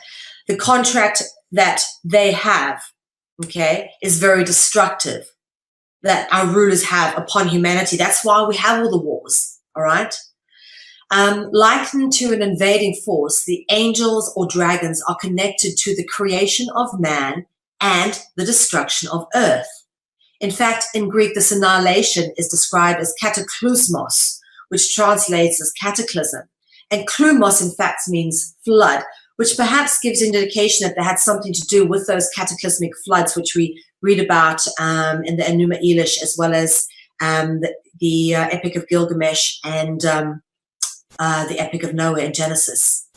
The contract that they have, okay, is very destructive, that our rulers have upon humanity. That's why we have all the wars. All right. Likened to an invading force, the angels or dragons are connected to the creation of man and the destruction of earth. In fact, in Greek, this annihilation is described as kataklysmos, which translates as cataclysm. And klumos, in fact, means flood, which perhaps gives indication that they had something to do with those cataclysmic floods, which we read about in the Enuma Elish, as well as the Epic of Gilgamesh and the Epic of Noah in Genesis.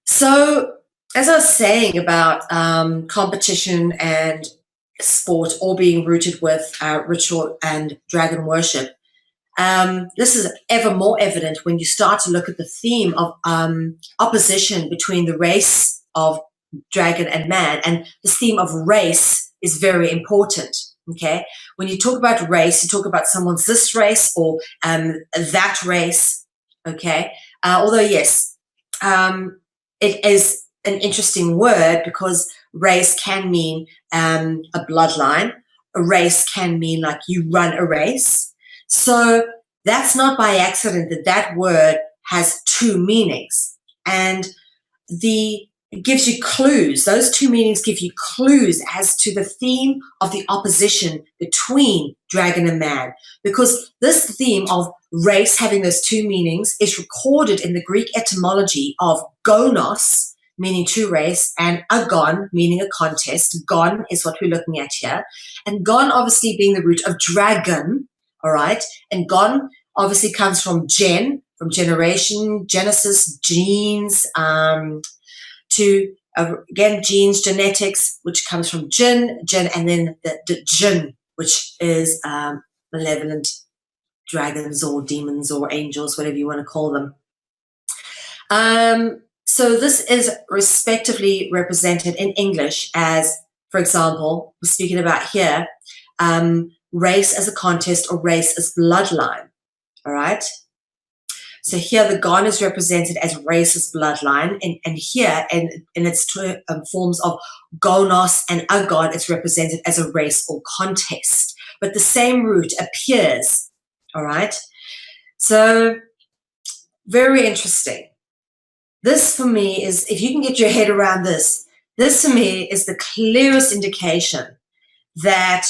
So, as I was saying about competition and sport all being rooted with ritual and dragon worship, this is ever more evident when you start to look at the theme of opposition between the race of dragon and man. And this theme of race is very important, okay? When you talk about race, you talk about someone's this race or that race, okay? Although, yes, it is an interesting word because race can mean a bloodline. A race can mean like you run a race. So that's not by accident that that word has two meanings. And it gives you clues. Those two meanings give you clues as to the theme of the opposition between dragon and man. Because this theme of race having those two meanings is recorded in the Greek etymology of gonos, meaning to race, and agon, meaning a contest. Gon is what we're looking at here. And gon obviously being the root of dragon, all right? And gon obviously comes from from generation, Genesis, genes, to, again, genes, genetics, which comes from jinn, and then the jinn, which is malevolent dragons or demons or angels, whatever you want to call them. So this is respectively represented in English as, for example, we're speaking about here, race as a contest or race as bloodline, all right? So here the gon is represented as race as bloodline, and here in its forms of gonos and agon, it's represented as a race or contest. But the same root appears, all right? So very interesting. This for me is, if you can get your head around this for me is the clearest indication that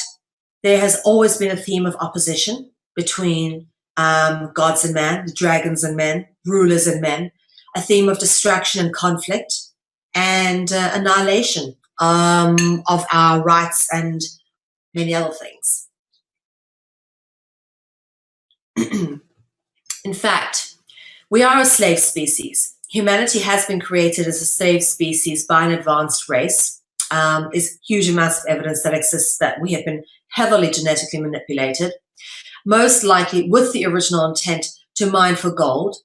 there has always been a theme of opposition between gods and man, the dragons and men, rulers and men, a theme of destruction and conflict and annihilation of our rights and many other things. In fact, we are a slave species. Humanity has been created as a slave species by an advanced race. There's huge amounts of evidence that exists that we have been heavily genetically manipulated, most likely with the original intent to mine for gold,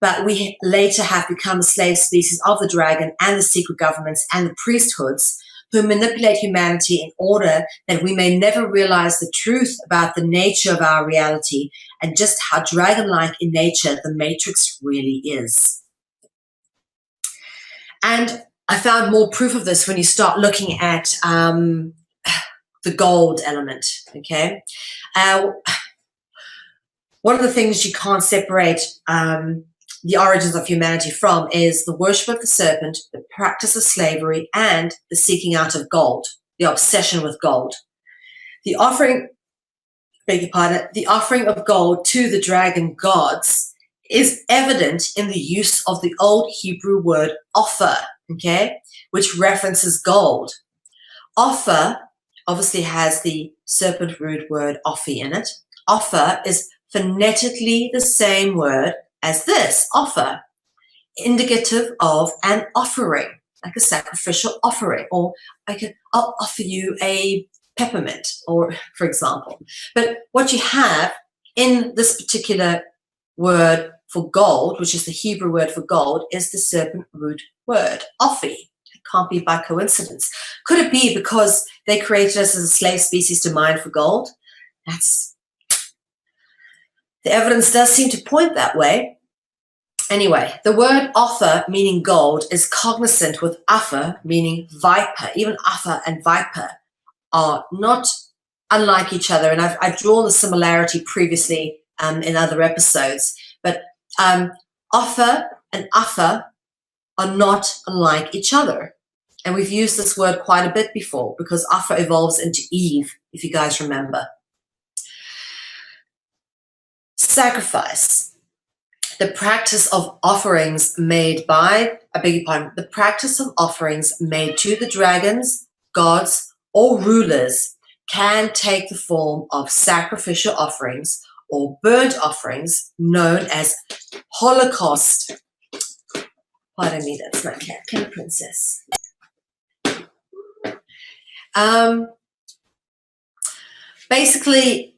but we later have become a slave species of the dragon and the secret governments and the priesthoods who manipulate humanity in order that we may never realize the truth about the nature of our reality and just how dragon-like in nature the matrix really is. And I found more proof of this when you start looking at the gold element, okay? One of the things you can't separate the origins of humanity from is the worship of the serpent, the practice of slavery, and the seeking out of gold, the obsession with gold. The offering of gold to the dragon gods is evident in the use of the old Hebrew word offer, okay, which references gold. Offer obviously has the serpent root word ophi in it. Offer is phonetically the same word as this, offer, indicative of an offering, like a sacrificial offering, or I'll offer you a peppermint, or for example. But what you have in this particular word for gold, which is the Hebrew word for gold, is the serpent root word, ophi. It can't be by coincidence. Could it be because they created us as a slave species to mine for gold? The evidence does seem to point that way. Anyway, the word offer, meaning gold, is cognizant with affer, meaning viper. Even affer and viper are not unlike each other. And I've drawn the similarity previously in other episodes. But offer and affer are not unlike each other. And we've used this word quite a bit before because affer evolves into Eve, if you guys remember. Sacrifice. The practice of offerings made the practice of offerings made to the dragons, gods, or rulers can take the form of sacrificial offerings or burnt offerings known as Holocaust. Pardon me, that's my cat, Cat Princess. Basically,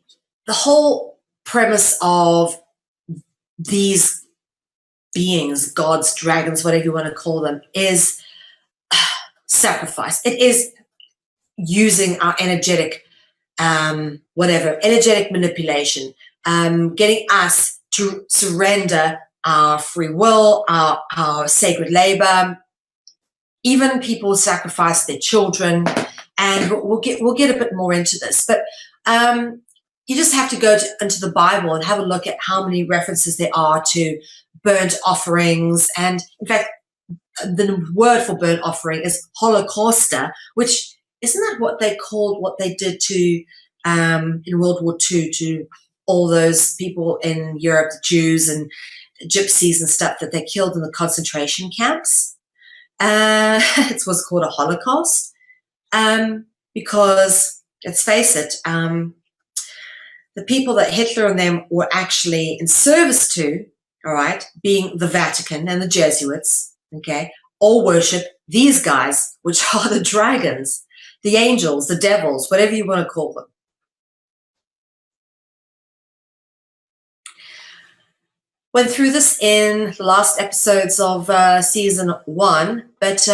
the whole premise of these beings, gods, dragons, whatever you want to call them, is sacrifice. It is using our energetic, energetic manipulation, getting us to surrender our free will, our sacred labor. Even people sacrifice their children, and we'll get a bit more into this. But you just have to go into the Bible and have a look at how many references there are to burnt offerings. And in fact, the word for burnt offering is holocausta, which isn't that what they called what they did to in World War II to all those people in Europe, the Jews and gypsies and stuff that they killed in the concentration camps? It was called a Holocaust because, let's face it, the people that Hitler and them were actually in service to, all right, being the Vatican and the Jesuits, okay, all worship these guys, which are the dragons, the angels, the devils, whatever you want to call them. Went through this in the last episodes of season 1, but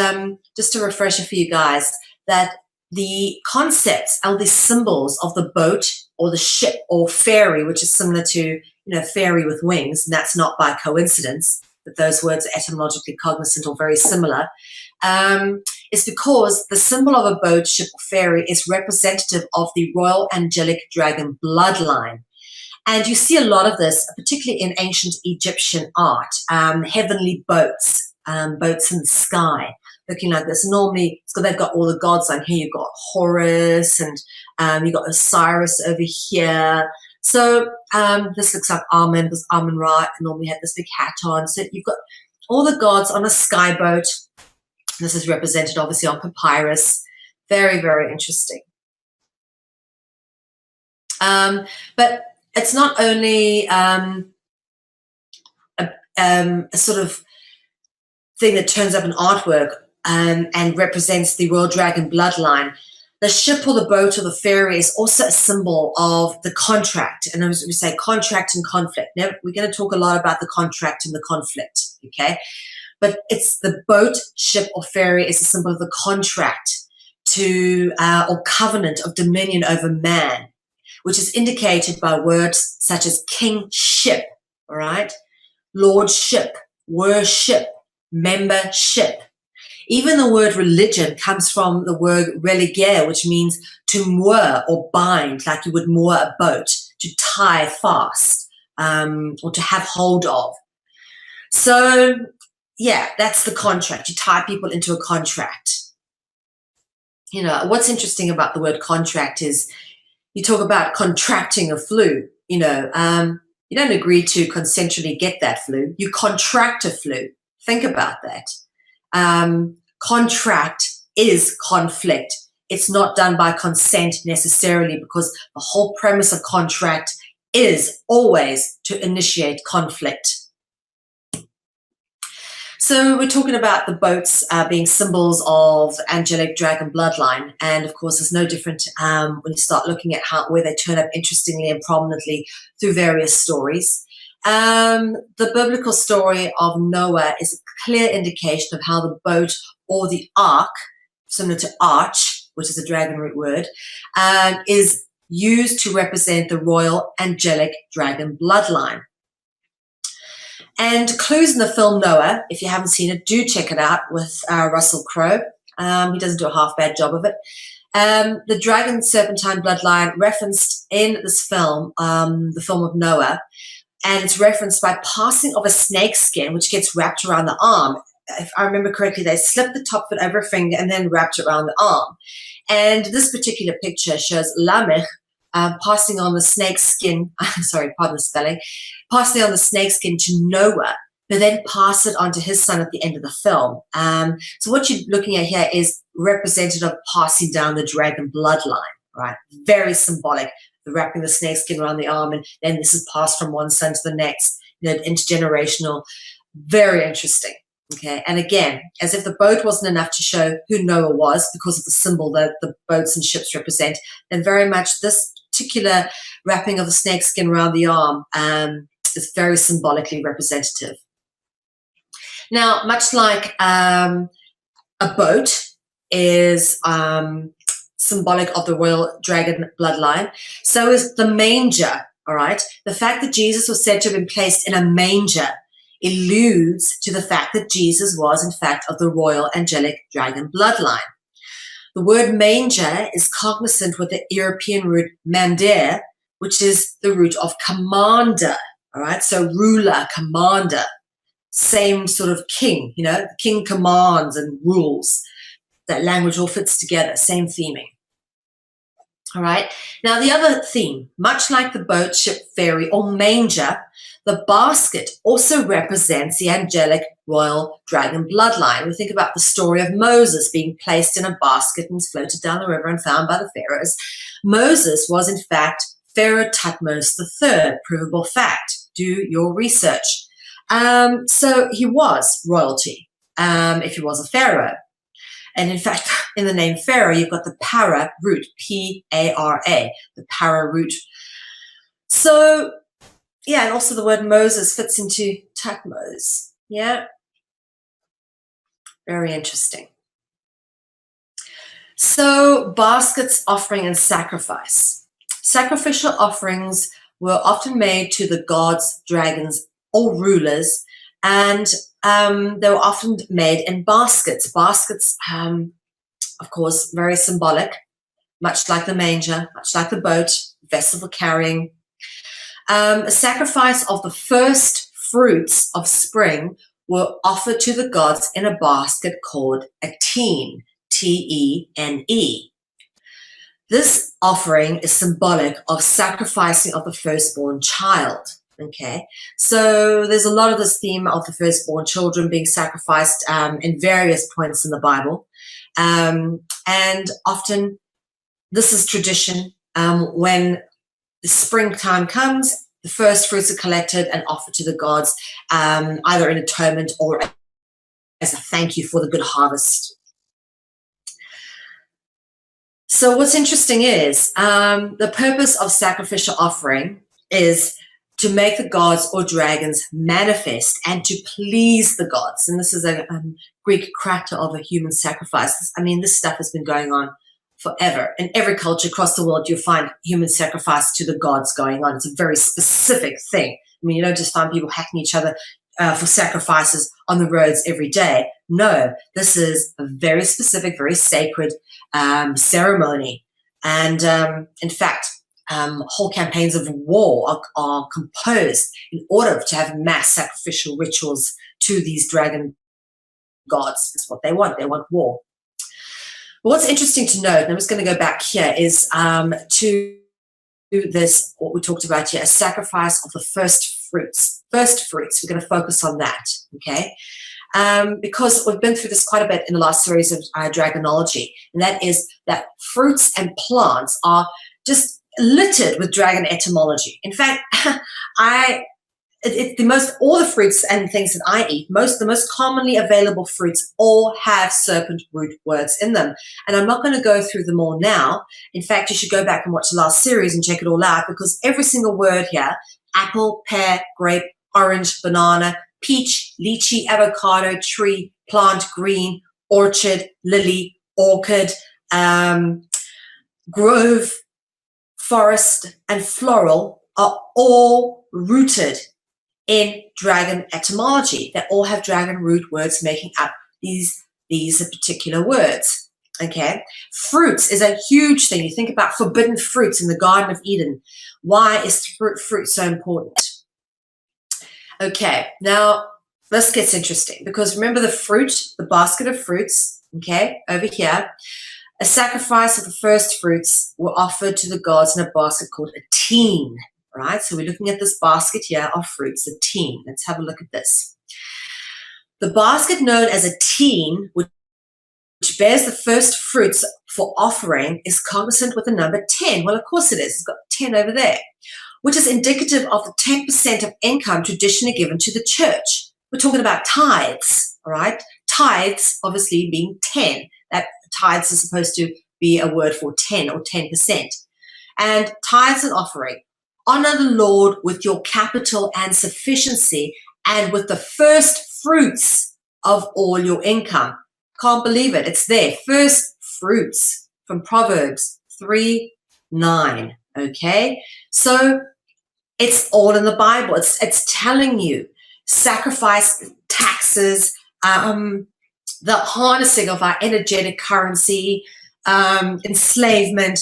just a refresher for you guys, that the concepts or the symbols of the boat or the ship or ferry, which is similar to, fairy with wings, and that's not by coincidence, that those words are etymologically cognizant or very similar, is because the symbol of a boat, ship, or ferry is representative of the royal angelic dragon bloodline. And you see a lot of this, particularly in ancient Egyptian art, heavenly boats, boats in the sky, looking like this. Normally, they've got all the gods on here. You've got Horus and you've got Osiris over here. So this looks like Amun, because Amun-Ra normally had this big hat on. So you've got all the gods on a sky boat. This is represented obviously on papyrus. Very, very interesting. But it's not only a sort of thing that turns up in artwork and represents the royal dragon bloodline. The ship or the boat or the ferry is also a symbol of the contract. And as we say, contract and conflict. Now, we're going to talk a lot about the contract and the conflict, okay? But it's the boat, ship, or ferry is a symbol of the contract to or covenant of dominion over man, which is indicated by words such as kingship, all right, lordship, worship, membership. Even the word religion comes from the word religare, which means to moor or bind, like you would moor a boat, to tie fast or to have hold of. So, yeah, that's the contract. You tie people into a contract. What's interesting about the word contract is you talk about contracting a flu, you don't agree to consensually get that flu. You contract a flu. Think about that. Contract is conflict. It's not done by consent necessarily, because the whole premise of contract is always to initiate conflict. So we're talking about the boats being symbols of angelic dragon bloodline, and of course it's no different when you start looking at where they turn up interestingly and prominently through various stories. The biblical story of Noah is a clear indication of how the boat or the ark, similar to arch, which is a dragon root word, is used to represent the royal angelic dragon bloodline. And clues in the film Noah, if you haven't seen it, do check it out with Russell Crowe. He doesn't do a half bad job of it. The dragon serpentine bloodline referenced in this film, the film of Noah, and it's referenced by passing of a snake skin, which gets wrapped around the arm. If I remember correctly, they slipped the top of it over a finger and then wrapped it around the arm. And this particular picture shows Lamech passing on the snake skin, sorry, pardon the spelling, passing on the snake skin to Noah, but then pass it on to his son at the end of the film. So what you're looking at here is representative of passing down the dragon bloodline, right? Very symbolic, the wrapping the snakeskin around the arm, and then this is passed from one son to the next, intergenerational. Very interesting. Okay, and again, as if the boat wasn't enough to show who Noah was because of the symbol that the boats and ships represent, then very much this particular wrapping of the snakeskin around the arm is very symbolically representative. Now, much like a boat is symbolic of the royal dragon bloodline, so is the manger, all right? The fact that Jesus was said to have been placed in a manger alludes to the fact that Jesus was, in fact, of the royal angelic dragon bloodline. The word manger is cognizant with the European root mander, which is the root of commander, all right? So ruler, commander, same sort of king, the king commands and rules. That language all fits together, same theming. All right. Now, the other theme, much like the boat, ship, ferry, or manger, the basket also represents the angelic royal dragon bloodline. We think about the story of Moses being placed in a basket and floated down the river and found by the pharaohs. Moses was, in fact, Pharaoh Tutmos III. Provable fact. Do your research. So he was royalty if he was a pharaoh. And in fact, in the name Pharaoh, you've got the para root, P-A-R-A, the para root. So, yeah, and also the word Moses fits into Tutmos. Yeah. Very interesting. So, baskets, offering, and sacrifice. Sacrificial offerings were often made to the gods, dragons, or rulers, and they were often made in baskets. Baskets, of course, very symbolic, much like the manger, much like the boat, vessel for carrying. A sacrifice of the first fruits of spring were offered to the gods in a basket called a teen, T-E-N-E. This offering is symbolic of sacrificing of the firstborn child. Okay, so there's a lot of this theme of the firstborn children being sacrificed in various points in the Bible. And often this is tradition. When the springtime comes, the first fruits are collected and offered to the gods, either in atonement or as a thank you for the good harvest. So what's interesting is the purpose of sacrificial offering is to make the gods or dragons manifest and to please the gods. And this is a Greek character of a human sacrifice. I mean, this stuff has been going on forever. In every culture across the world, you'll find human sacrifice to the gods going on. It's a very specific thing. I mean, you don't just find people hacking each other for sacrifices on the roads every day. No, this is a very specific, very sacred ceremony. And in fact, whole campaigns of war are composed in order to have mass sacrificial rituals to these dragon gods. That's what they want. They want war. What's interesting to note, and I'm just going to go back here, is to this, what we talked about here, a sacrifice of the first fruits. First fruits, we're going to focus on that, okay? Because we've been through this quite a bit in the last series of Dragonology, and that is that fruits and plants are just littered with dragon etymology. In fact, all the fruits and things that I eat, the most commonly available fruits all have serpent root words in them. And I'm not going to go through them all now. In fact, you should go back and watch the last series and check it all out, because every single word here, apple, pear, grape, orange, banana, peach, lychee, avocado, tree, plant, green, orchard, lily, orchid, grove, forest, and floral are all rooted in dragon etymology. They all have dragon root words making up these particular words. Okay, fruits is a huge thing. You think about forbidden fruits in the Garden of Eden. Why is fruit so important? Okay, now this gets interesting, because remember the fruit, the basket of fruits, okay, over here, a sacrifice of the first fruits were offered to the gods in a basket called a teen, right? So we're looking at this basket here of fruits, a teen. Let's have a look at this. The basket known as a teen, which which bears the first fruits for offering, is cognizant with the number 10. Well, of course it is. It's got 10 over there, which is indicative of the 10% of income traditionally given to the church. We're talking about tithes, all right? Tithes, obviously, being 10. That tithes is supposed to be a word for 10 or 10%. And tithes and offering. Honor the Lord with your capital and sufficiency and with the first fruits of all your income. Can't believe it. It's there. First fruits from Proverbs 3:9. Okay? So it's all in the Bible. It's telling you sacrifice, taxes, the harnessing of our energetic currency, enslavement,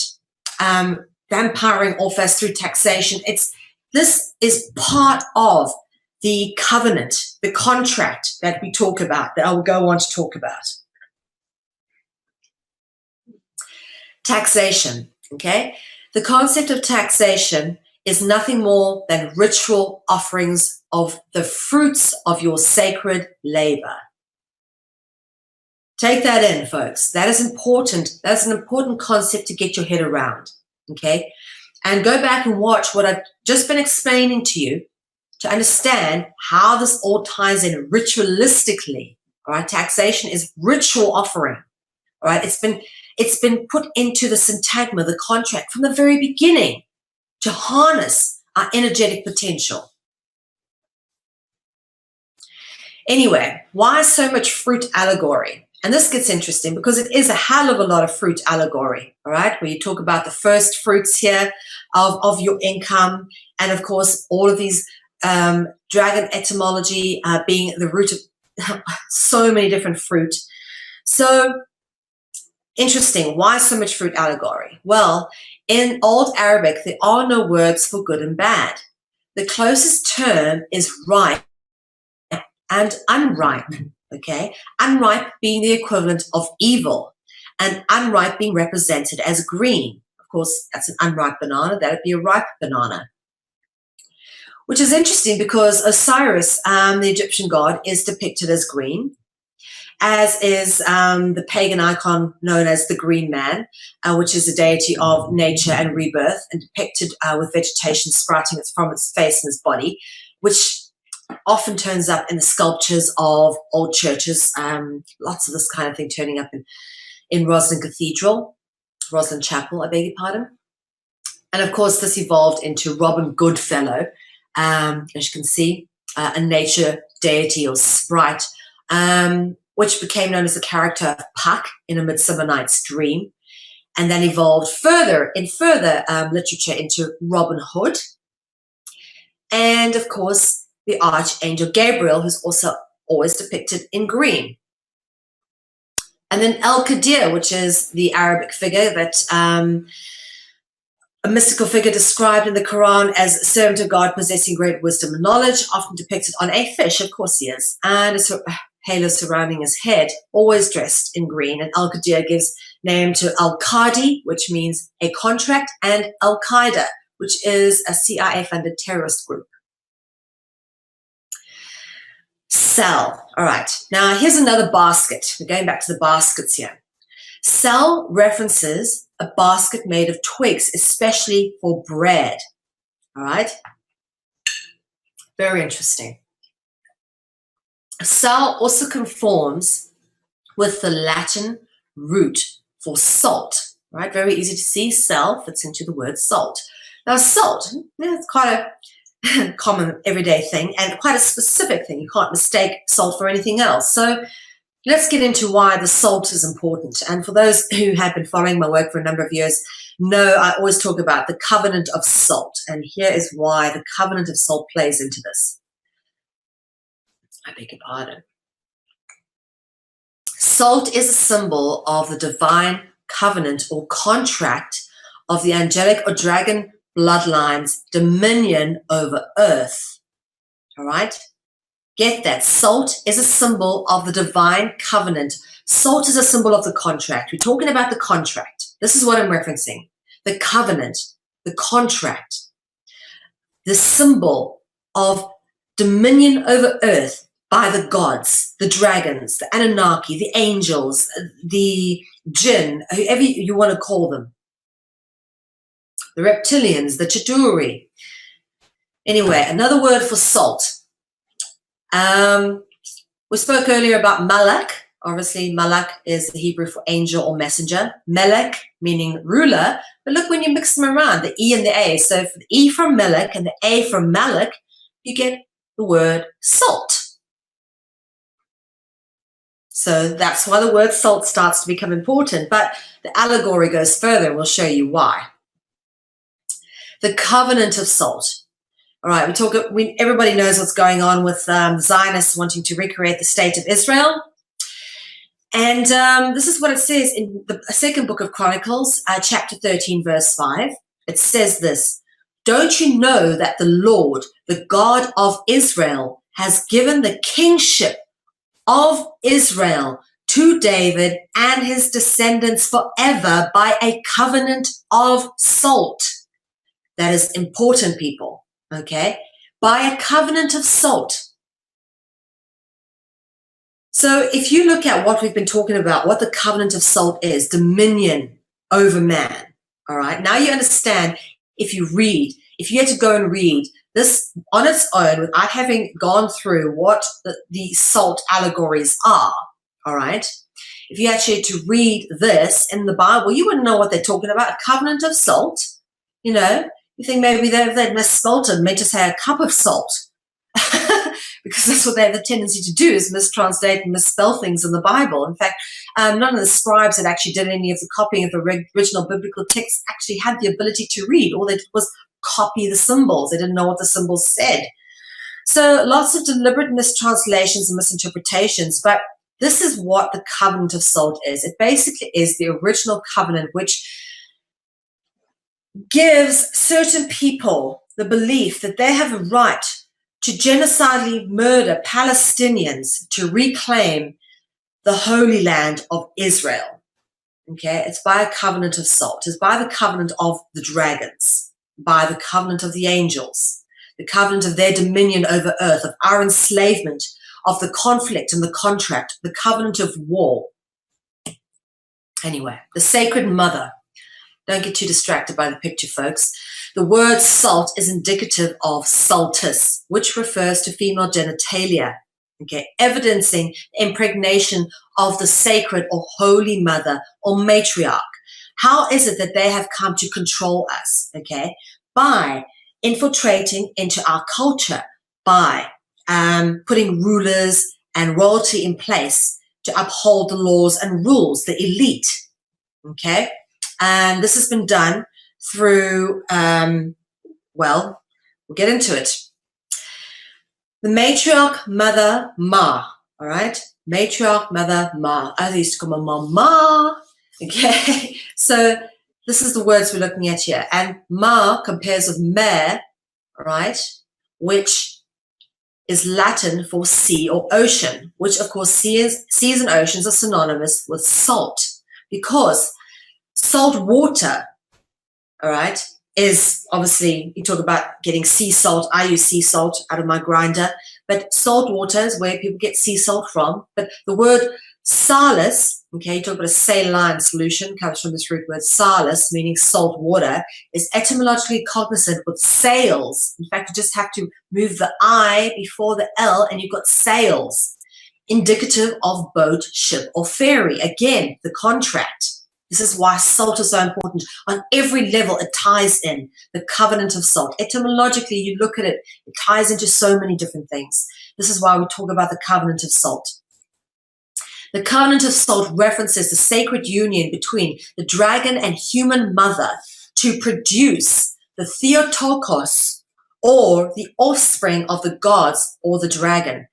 vampiring off us through taxation. This is part of the covenant, the contract that we talk about, that I will go on to talk about. Taxation, okay? The concept of taxation is nothing more than ritual offerings of the fruits of your sacred labor. Take that in, folks. That is important. That's an important concept to get your head around, okay? And go back and watch what I've just been explaining to you to understand how this all ties in ritualistically, all right? Taxation is ritual offering, all right? It's been put into the syntagma, the contract, from the very beginning to harness our energetic potential. Anyway, why so much fruit allegory? And this gets interesting because it is a hell of a lot of fruit allegory, all right, where you talk about the first fruits here of your income, and of course all of these dragon etymology being the root of so many different fruit. So interesting. Why so much fruit allegory? Well, in Old Arabic, there are no words for good and bad. The closest term is ripe and unripe, okay? Unripe being the equivalent of evil, and unripe being represented as green. Of course, that's an unripe banana. That would be a ripe banana. Which is interesting because Osiris, the Egyptian god, is depicted as green, as is the pagan icon known as the Green Man, which is a deity of nature and rebirth, and depicted with vegetation sprouting from its face and its body, which often turns up in the sculptures of old churches. Lots of this kind of thing turning up in Roslyn Chapel, I beg your pardon. And of course, this evolved into Robin Goodfellow, as you can see, a nature deity or sprite, which became known as the character of Puck in A Midsummer Night's Dream, and then evolved further literature into Robin Hood, and of course the Archangel Gabriel, who's also always depicted in green. And then El-Qadir, which is the Arabic figure that a mystical figure described in the Quran as a servant of God possessing great wisdom and knowledge, often depicted on a fish, of course he is, and a halo surrounding his head, always dressed in green. And Al-Qadir gives name to Al-Qadi, which means a contract, and Al-Qaeda, which is a CIA-funded terrorist group. Sell. All right. Now, here's another basket. We're going back to the baskets here. Sell references a basket made of twigs, especially for bread. All right. Very interesting. Sal also conforms with the Latin root for salt, right? Very easy to see. Sal fits into the word salt. Now, salt, it's quite a common everyday thing and quite a specific thing. You can't mistake salt for anything else. So let's get into why the salt is important. And for those who have been following my work for a number of years, know I always talk about the covenant of salt. And here is why the covenant of salt plays into this. I beg your pardon. Salt is a symbol of the divine covenant or contract of the angelic or dragon bloodline's dominion over earth. All right? Get that. Salt is a symbol of the divine covenant. Salt is a symbol of the contract. We're talking about the contract. This is what I'm referencing. The covenant, the contract, the symbol of dominion over earth by the gods, the dragons, the Anunnaki, the angels, the jinn, whoever you want to call them, the reptilians, the Chituri. Anyway, another word for salt. We spoke earlier about Malak. Obviously, Malak is the Hebrew for angel or messenger. Melek, meaning ruler. But look, when you mix them around, the E and the A. So for the E from Melek and the A from Malak, you get the word salt. So that's why the word salt starts to become important. But the allegory goes further, and we'll show you why. The covenant of salt. All right, everybody knows what's going on with Zionists wanting to recreate the state of Israel. And this is what it says in the second book of Chronicles, chapter 13, verse 5. It says this: "Don't you know that the Lord, the God of Israel, has given the kingship of Israel to David and his descendants forever by a covenant of salt?" That is important, people. Okay, by a covenant of salt. So if you look at what we've been talking about, what the covenant of salt is, dominion over man. All right, now you understand. If you had to go and read this on its own without having gone through what the salt allegories are, all right, if you actually had to read this in the Bible, you wouldn't know what they're talking about. A covenant of salt, you know. You think maybe they'd misspelled it, meant to say a cup of salt. Because that's what they have the tendency to do, is mistranslate and misspell things in the Bible. In fact, none of the scribes that actually did any of the copying of the original biblical text actually had the ability to read. All they did was copy the symbols. They didn't know what the symbols said. So lots of deliberate mistranslations and misinterpretations, but this is what the covenant of salt is. It basically is the original covenant, which gives certain people the belief that they have a right to genocidally murder Palestinians to reclaim the Holy Land of Israel. Okay, it's by a covenant of salt. It's by the covenant of the dragons, by the covenant of the angels, the covenant of their dominion over earth, of our enslavement, of the conflict and the contract, the covenant of war. Anyway, the sacred mother. Don't get too distracted by the picture, folks. The word salt is indicative of saltus, which refers to female genitalia, okay, evidencing the impregnation of the sacred or holy mother or matriarch. How is it that they have come to control us, okay? By infiltrating into our culture, by putting rulers and royalty in place to uphold the laws and rules, the elite, okay? And this has been done through, well, we'll get into it. The matriarch mother Ma, all right? Matriarch mother Ma. I used to call my mom Ma, okay? So this is the words we're looking at here. And Ma compares with mare, all right, which is Latin for sea or ocean, which of course seas and oceans are synonymous with salt, because salt water, all right, is obviously, you talk about getting sea salt. I use sea salt out of my grinder, but salt water is where people get sea salt from. But the word salus, okay, you talk about a saline solution, comes from this root word salus, meaning salt water, is etymologically cognizant with sails. In fact, you just have to move the I before the L and you've got sails, indicative of boat, ship, or ferry. Again, the contract. This is why salt is so important. On every level, it ties in the covenant of salt. Etymologically, you look at it, it ties into so many different things. This is why we talk about the covenant of salt. The covenant of salt references the sacred union between the dragon and human mother to produce the Theotokos, or the offspring of the gods or the dragon,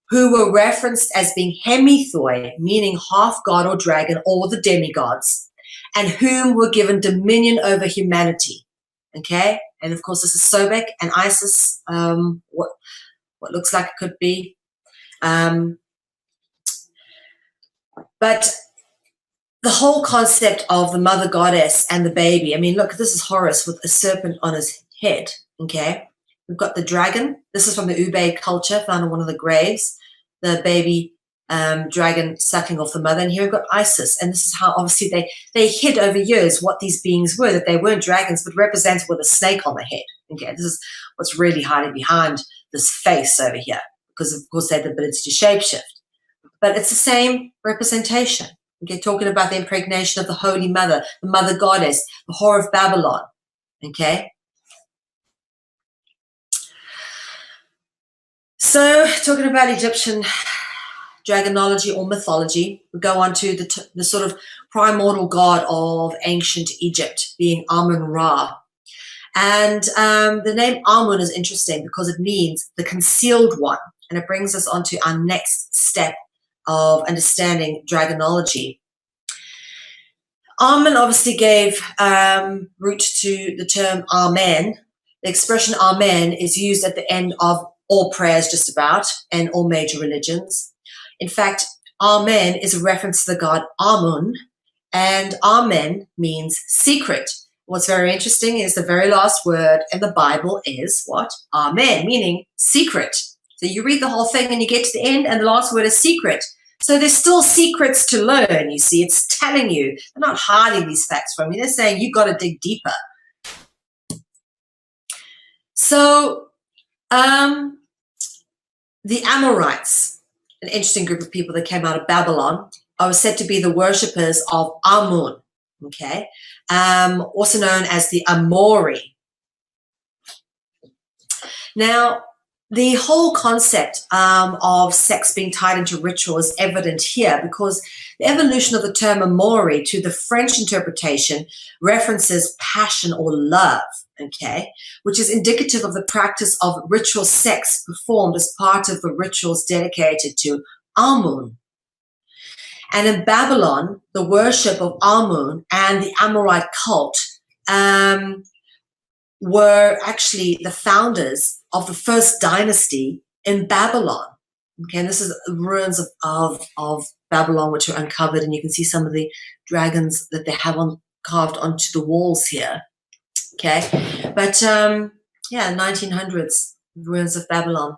who were referenced as being hemithoi, meaning half god or dragon, or the demigods, and whom were given dominion over humanity. Okay? And of course, this is Sobek and Isis, what looks like it could be. But the whole concept of the mother goddess and the baby, I mean, look, this is Horus with a serpent on his head, okay? We've got the dragon. This is from the Ube culture, found in one of the graves. the baby dragon sucking off the mother, and here we've got Isis. And this is how obviously they hid over years what these beings were, that they weren't dragons, but represented with a snake on the head. Okay, this is what's really hiding behind this face over here, because of course they had the ability to shapeshift. But it's the same representation. Okay, talking about the impregnation of the Holy Mother, the Mother Goddess, the Whore of Babylon. Okay. So, talking about Egyptian dragonology or mythology, we go on to the sort of primordial god of ancient Egypt, being Amun-Ra. And the name Amun is interesting because it means the concealed one. And it brings us on to our next step of understanding dragonology. Amun obviously gave root to the term Amen. The expression Amen is used at the end of all prayers just about, and all major religions. In fact, Amen is a reference to the god Amun, and Amen means secret. What's very interesting is the very last word in the Bible is what? Amen, meaning secret. So you read the whole thing and you get to the end and the last word is secret. So there's still secrets to learn, you see. It's telling you. They're not hiding these facts from you. They're saying you've got to dig deeper. So the Amorites, an interesting group of people that came out of Babylon, are said to be the worshippers of Amun, okay, also known as the Amori. Now, the whole concept of sex being tied into ritual is evident here because the evolution of the term Amori to the French interpretation references passion or love, okay, which is indicative of the practice of ritual sex performed as part of the rituals dedicated to Amun. And in Babylon, the worship of Amun and the Amorite cult were actually the founders of the first dynasty in Babylon. Okay, and this is ruins of Babylon which are uncovered, and you can see some of the dragons that they have carved onto the walls here. Okay, but yeah, 1900s, ruins of Babylon.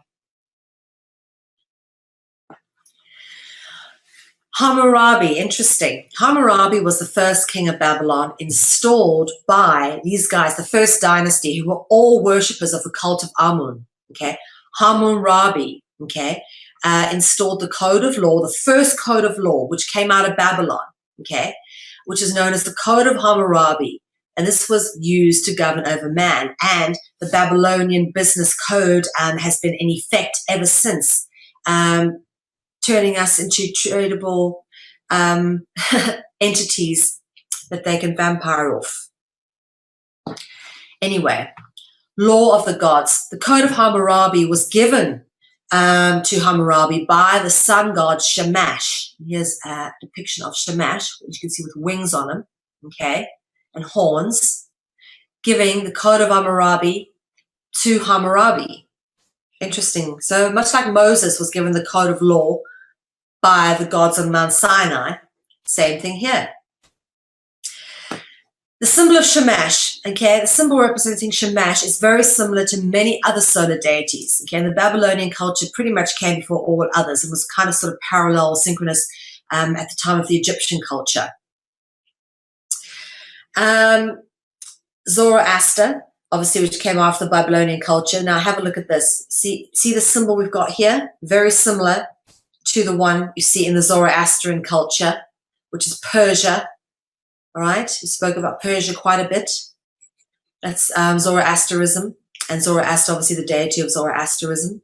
Hammurabi, interesting. Hammurabi was the first king of Babylon, installed by these guys, the first dynasty, who were all worshippers of the cult of Amun. Okay, Hammurabi, okay, installed the code of law, the first code of law, which came out of Babylon, okay, which is known as the Code of Hammurabi. And this was used to govern over man. And the Babylonian business code has been in effect ever since, turning us into tradable entities that they can vampire off. Anyway, law of the gods. The Code of Hammurabi was given to Hammurabi by the sun god Shamash. Here's a depiction of Shamash, which you can see with wings on him, okay, and horns, giving the Code of Hammurabi to Hammurabi. Interesting. So much like Moses was given the Code of Law by the gods on Mount Sinai, same thing here. The symbol of Shamash, okay, the symbol representing Shamash is very similar to many other solar deities, okay, and the Babylonian culture pretty much came before all others and was kind of sort of parallel, synchronous at the time of the Egyptian culture. Zoroaster, obviously, which came after the Babylonian culture. Now have a look at this. See the symbol we've got here? Very similar to the one you see in the Zoroastrian culture, which is Persia. All right, we spoke about Persia quite a bit. That's Zoroasterism, and Zoroaster, obviously, the deity of Zoroasterism.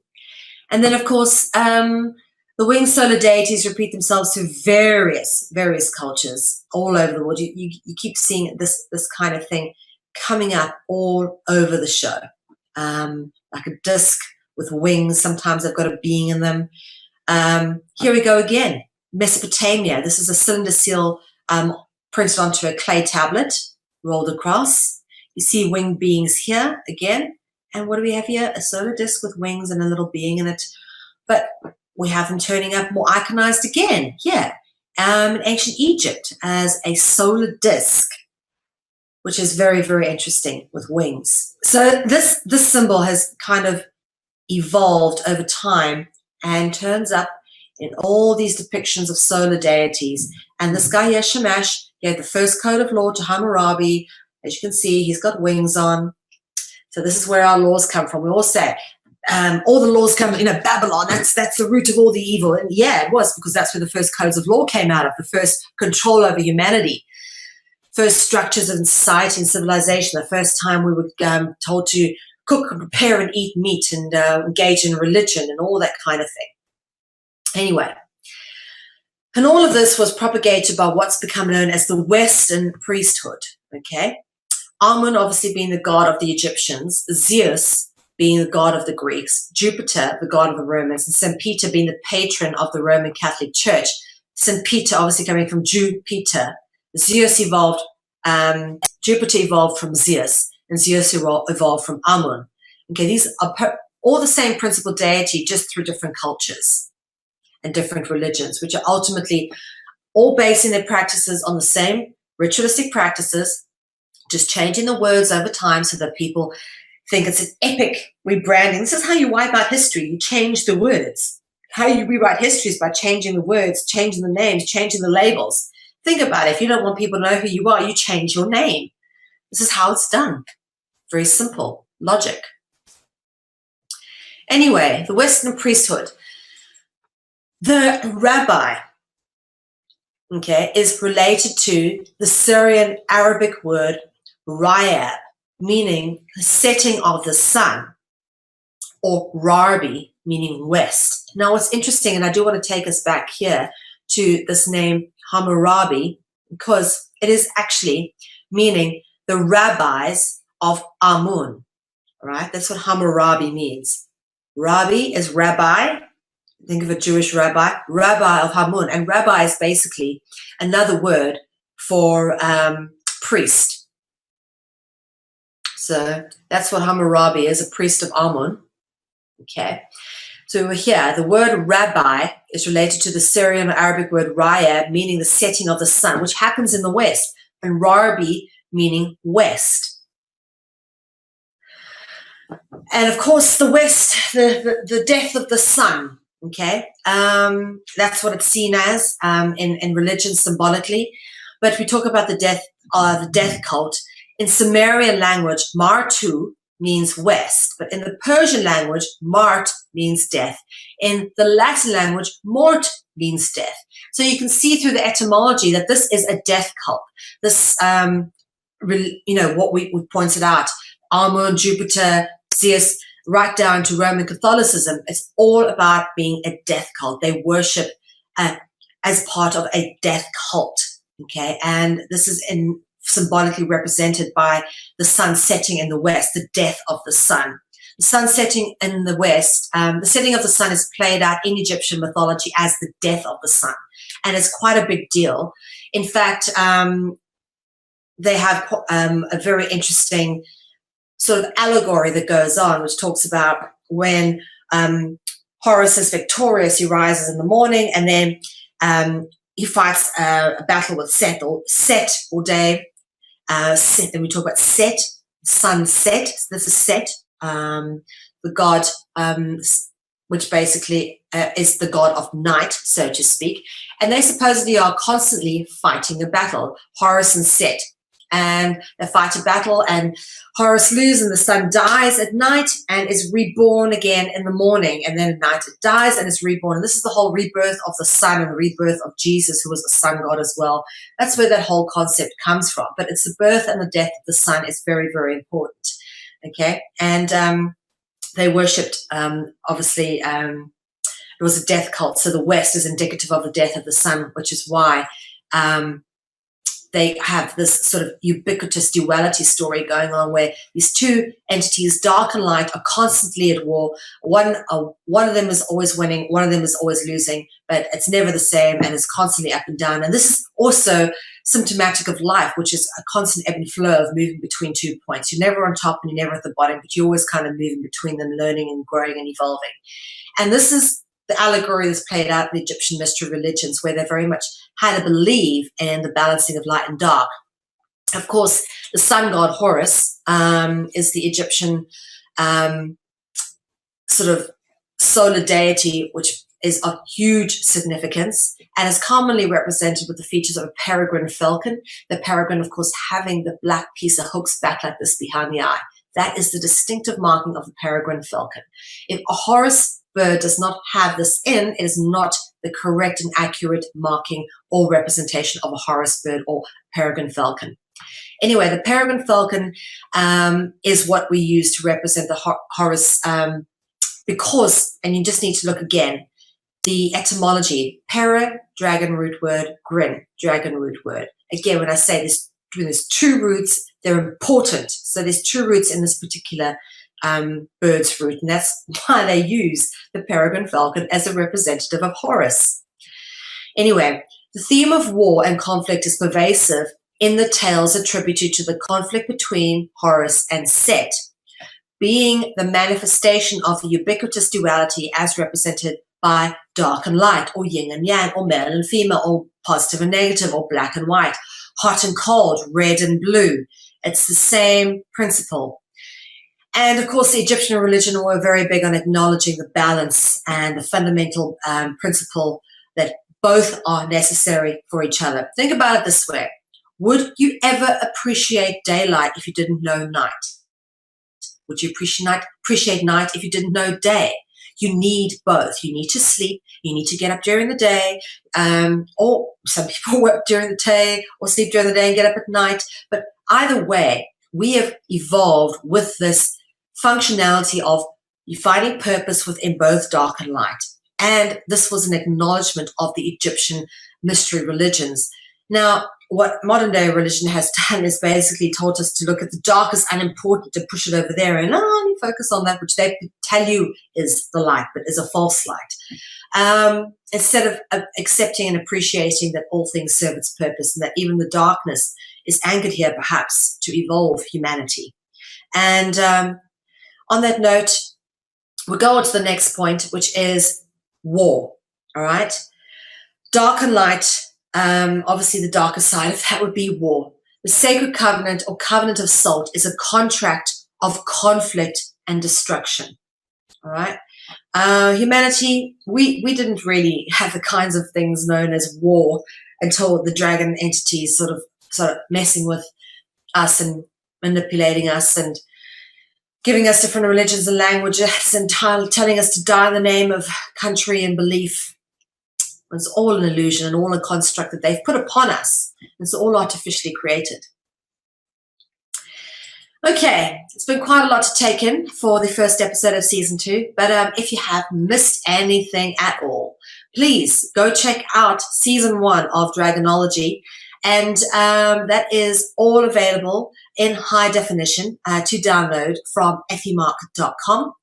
And then, of course, the winged solar deities repeat themselves to various cultures all over the world. You keep seeing this kind of thing coming up all over the show, like a disc with wings. Sometimes they've got a being in them. Here we go again. Mesopotamia. This is a cylinder seal printed onto a clay tablet, rolled across. You see winged beings here again. And what do we have here? A solar disc with wings and a little being in it. But we have them turning up more iconized again here in ancient Egypt as a solar disc, which is very interesting with wings. So this symbol has kind of evolved over time and turns up in all these depictions of solar deities. And this guy here, Shamash, gave the first code of law to Hammurabi. As you can see, he's got wings on. So this is where our laws come from. We all say, all the laws come, Babylon, that's the root of all the evil. And yeah, it was, because that's where the first codes of law came out of, the first control over humanity, first structures of society and civilization, the first time we were told to cook and prepare and eat meat and engage in religion and all that kind of thing. Anyway, and all of this was propagated by what's become known as the Western priesthood, okay? Amun obviously being the god of the Egyptians, Zeus being the god of the Greeks, Jupiter, the god of the Romans, and St. Peter being the patron of the Roman Catholic Church. St. Peter obviously coming from Jupiter. Zeus evolved, Jupiter evolved from Zeus, and Zeus evolved from Amun. Okay, these are all the same principal deity, just through different cultures and different religions, which are ultimately all basing their practices on the same ritualistic practices, just changing the words over time so that people think it's an epic rebranding. This is how you wipe out history. You change the words. How you rewrite history is by changing the words, changing the names, changing the labels. Think about it. If you don't want people to know who you are, you change your name. This is how it's done. Very simple logic. Anyway, the Western priesthood. The rabbi, okay, is related to the Syrian Arabic word rayab, meaning the setting of the sun, or Rabi, meaning west. Now, what's interesting, and I do want to take us back here to this name Hammurabi, because it is actually meaning the rabbis of Amun, right? That's what Hammurabi means. Rabbi is rabbi. Think of a Jewish rabbi, rabbi of Amun. And rabbi is basically another word for priest. So that's what Hammurabi is, a priest of Amun. Okay. So here, the word rabbi is related to the Syrian Arabic word rayab, meaning the setting of the sun, which happens in the west, and Rabi meaning west. And of course, the west, the death of the sun. Okay, that's what it's seen as in religion symbolically. But we talk about the death cult. In Sumerian language, Martu means west, but in the Persian language, Mart means death. In the Latin language, Mort means death. So you can see through the etymology that this is a death cult. This, what we pointed out, Amun, Jupiter, Zeus, right down to Roman Catholicism, it's all about being a death cult. They worship as part of a death cult, okay? And this is symbolically represented by the sun setting in the west, the death of the sun. The sun setting in the west, the setting of the sun is played out in Egyptian mythology as the death of the sun, and it's quite a big deal. In fact, they have a very interesting sort of allegory that goes on, which talks about when Horus is victorious, he rises in the morning, and then he fights a battle with Set all day. Then we talk about Set, sunset. So this is Set, the god, which basically is the god of night, so to speak. And they supposedly are constantly fighting a battle, Horus and Set. And they fight a battle, and Horus loses, and the sun dies at night and is reborn again in the morning. And then at night it dies and is reborn. And this is the whole rebirth of the sun and the rebirth of Jesus, who was the sun god as well. That's where that whole concept comes from. But it's the birth and the death of the sun is very, very important. Okay. And they worshipped, obviously, it was a death cult. So the West is indicative of the death of the sun, which is why they have this sort of ubiquitous duality story going on, where these two entities, dark and light, are constantly at war. One of them is always winning, one of them is always losing, but it's never the same, and it's constantly up and down. And this is also symptomatic of life, which is a constant ebb and flow of moving between 2 points. You're never on top and you're never at the bottom, but you're always kind of moving between them, learning and growing and evolving. And this is the allegory that's played out in the Egyptian mystery religions, where they very much had to believe in the balancing of light and dark. Of course, the sun god Horus is the Egyptian sort of solar deity, which is of huge significance and is commonly represented with the features of a peregrine falcon. The peregrine, of course, having the black piece that hooks back like this behind the eye. That is the distinctive marking of the peregrine falcon. If a Horus bird does not have this in, it is not the correct and accurate marking or representation of a Horus bird or peregrine falcon. Anyway, the peregrine falcon is what we use to represent the Horus because, and you just need to look again, the etymology, para, dragon root word, grin, dragon root word. Again, when I say this, when there's two roots, they're important. So there's two roots in this particular bird's root, and that's why they use the peregrine falcon as a representative of Horus. Anyway, the theme of war and conflict is pervasive in the tales attributed to the conflict between Horus and Set, being the manifestation of the ubiquitous duality as represented by dark and light, or yin and yang, or male and female, or positive and negative, or black and white, hot and cold, red and blue. It's the same principle. And of course, the Egyptian religion were very big on acknowledging the balance and the fundamental principle that both are necessary for each other. Think about it this way. Would you ever appreciate daylight if you didn't know night? Would you appreciate night if you didn't know day? You need both. You need to sleep. You need to get up during the day, or some people work during the day or sleep during the day and get up at night. But either way, we have evolved with this functionality of you finding purpose within both dark and light. And this was an acknowledgement of the Egyptian mystery religions. Now, what modern day religion has done is basically taught us to look at the dark as unimportant, to push it over there and only focus on that which they tell you is the light, but is a false light. Instead of accepting and appreciating that all things serve its purpose and that even the darkness is anchored here perhaps to evolve humanity. And on that note, we'll go on to the next point, which is war, all right? Dark and light. Obviously, the darker side of that would be war. The sacred covenant or covenant of salt is a contract of conflict and destruction. All right. Humanity, we didn't really have the kinds of things known as war until the dragon entities sort of messing with us and manipulating us and giving us different religions and languages and telling us to die in the name of country and belief. It's all an illusion and all a construct that they've put upon us. It's all artificially created. Okay, it's been quite a lot to take in for the first episode of season 2. But if you have missed anything at all, please go check out season 1 of Dragonology. And that is all available in high definition to download from effiemarket.com.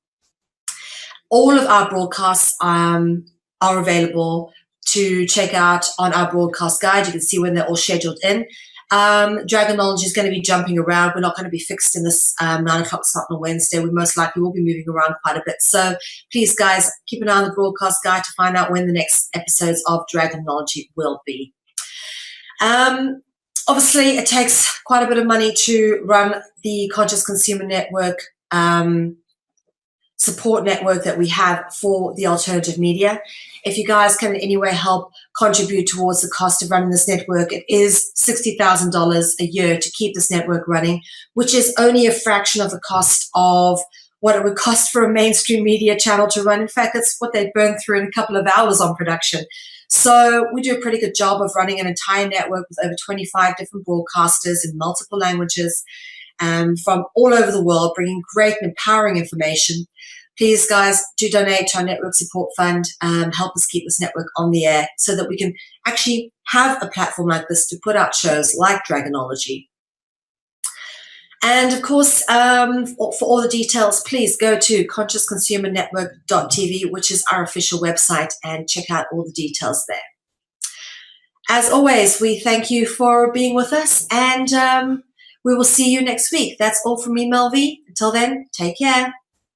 All of our broadcasts are available to check out on our broadcast guide. You can see when they're all scheduled in. Dragonology is going to be jumping around. We're not going to be fixed in this 9 o'clock slot on Wednesday. We most likely will be moving around quite a bit. So please, guys, keep an eye on the broadcast guide to find out when the next episodes of Dragonology will be. Obviously, it takes quite a bit of money to run the Conscious Consumer Network support network that we have for the alternative media. If you guys can in any way help contribute towards the cost of running this network, it is $60,000 a year to keep this network running, which is only a fraction of the cost of what it would cost for a mainstream media channel to run. In fact, that's what they burn through in a couple of hours on production. So we do a pretty good job of running an entire network with over 25 different broadcasters in multiple languages from all over the world, bringing great and empowering information. Please, guys, do donate to our network support fund. Help us keep this network on the air so that we can actually have a platform like this to put out shows like Dragonology. And, of course, for all the details, please go to consciousconsumernetwork.tv, which is our official website, and check out all the details there. As always, we thank you for being with us, and we will see you next week. That's all from me, Mel V. Until then, take care.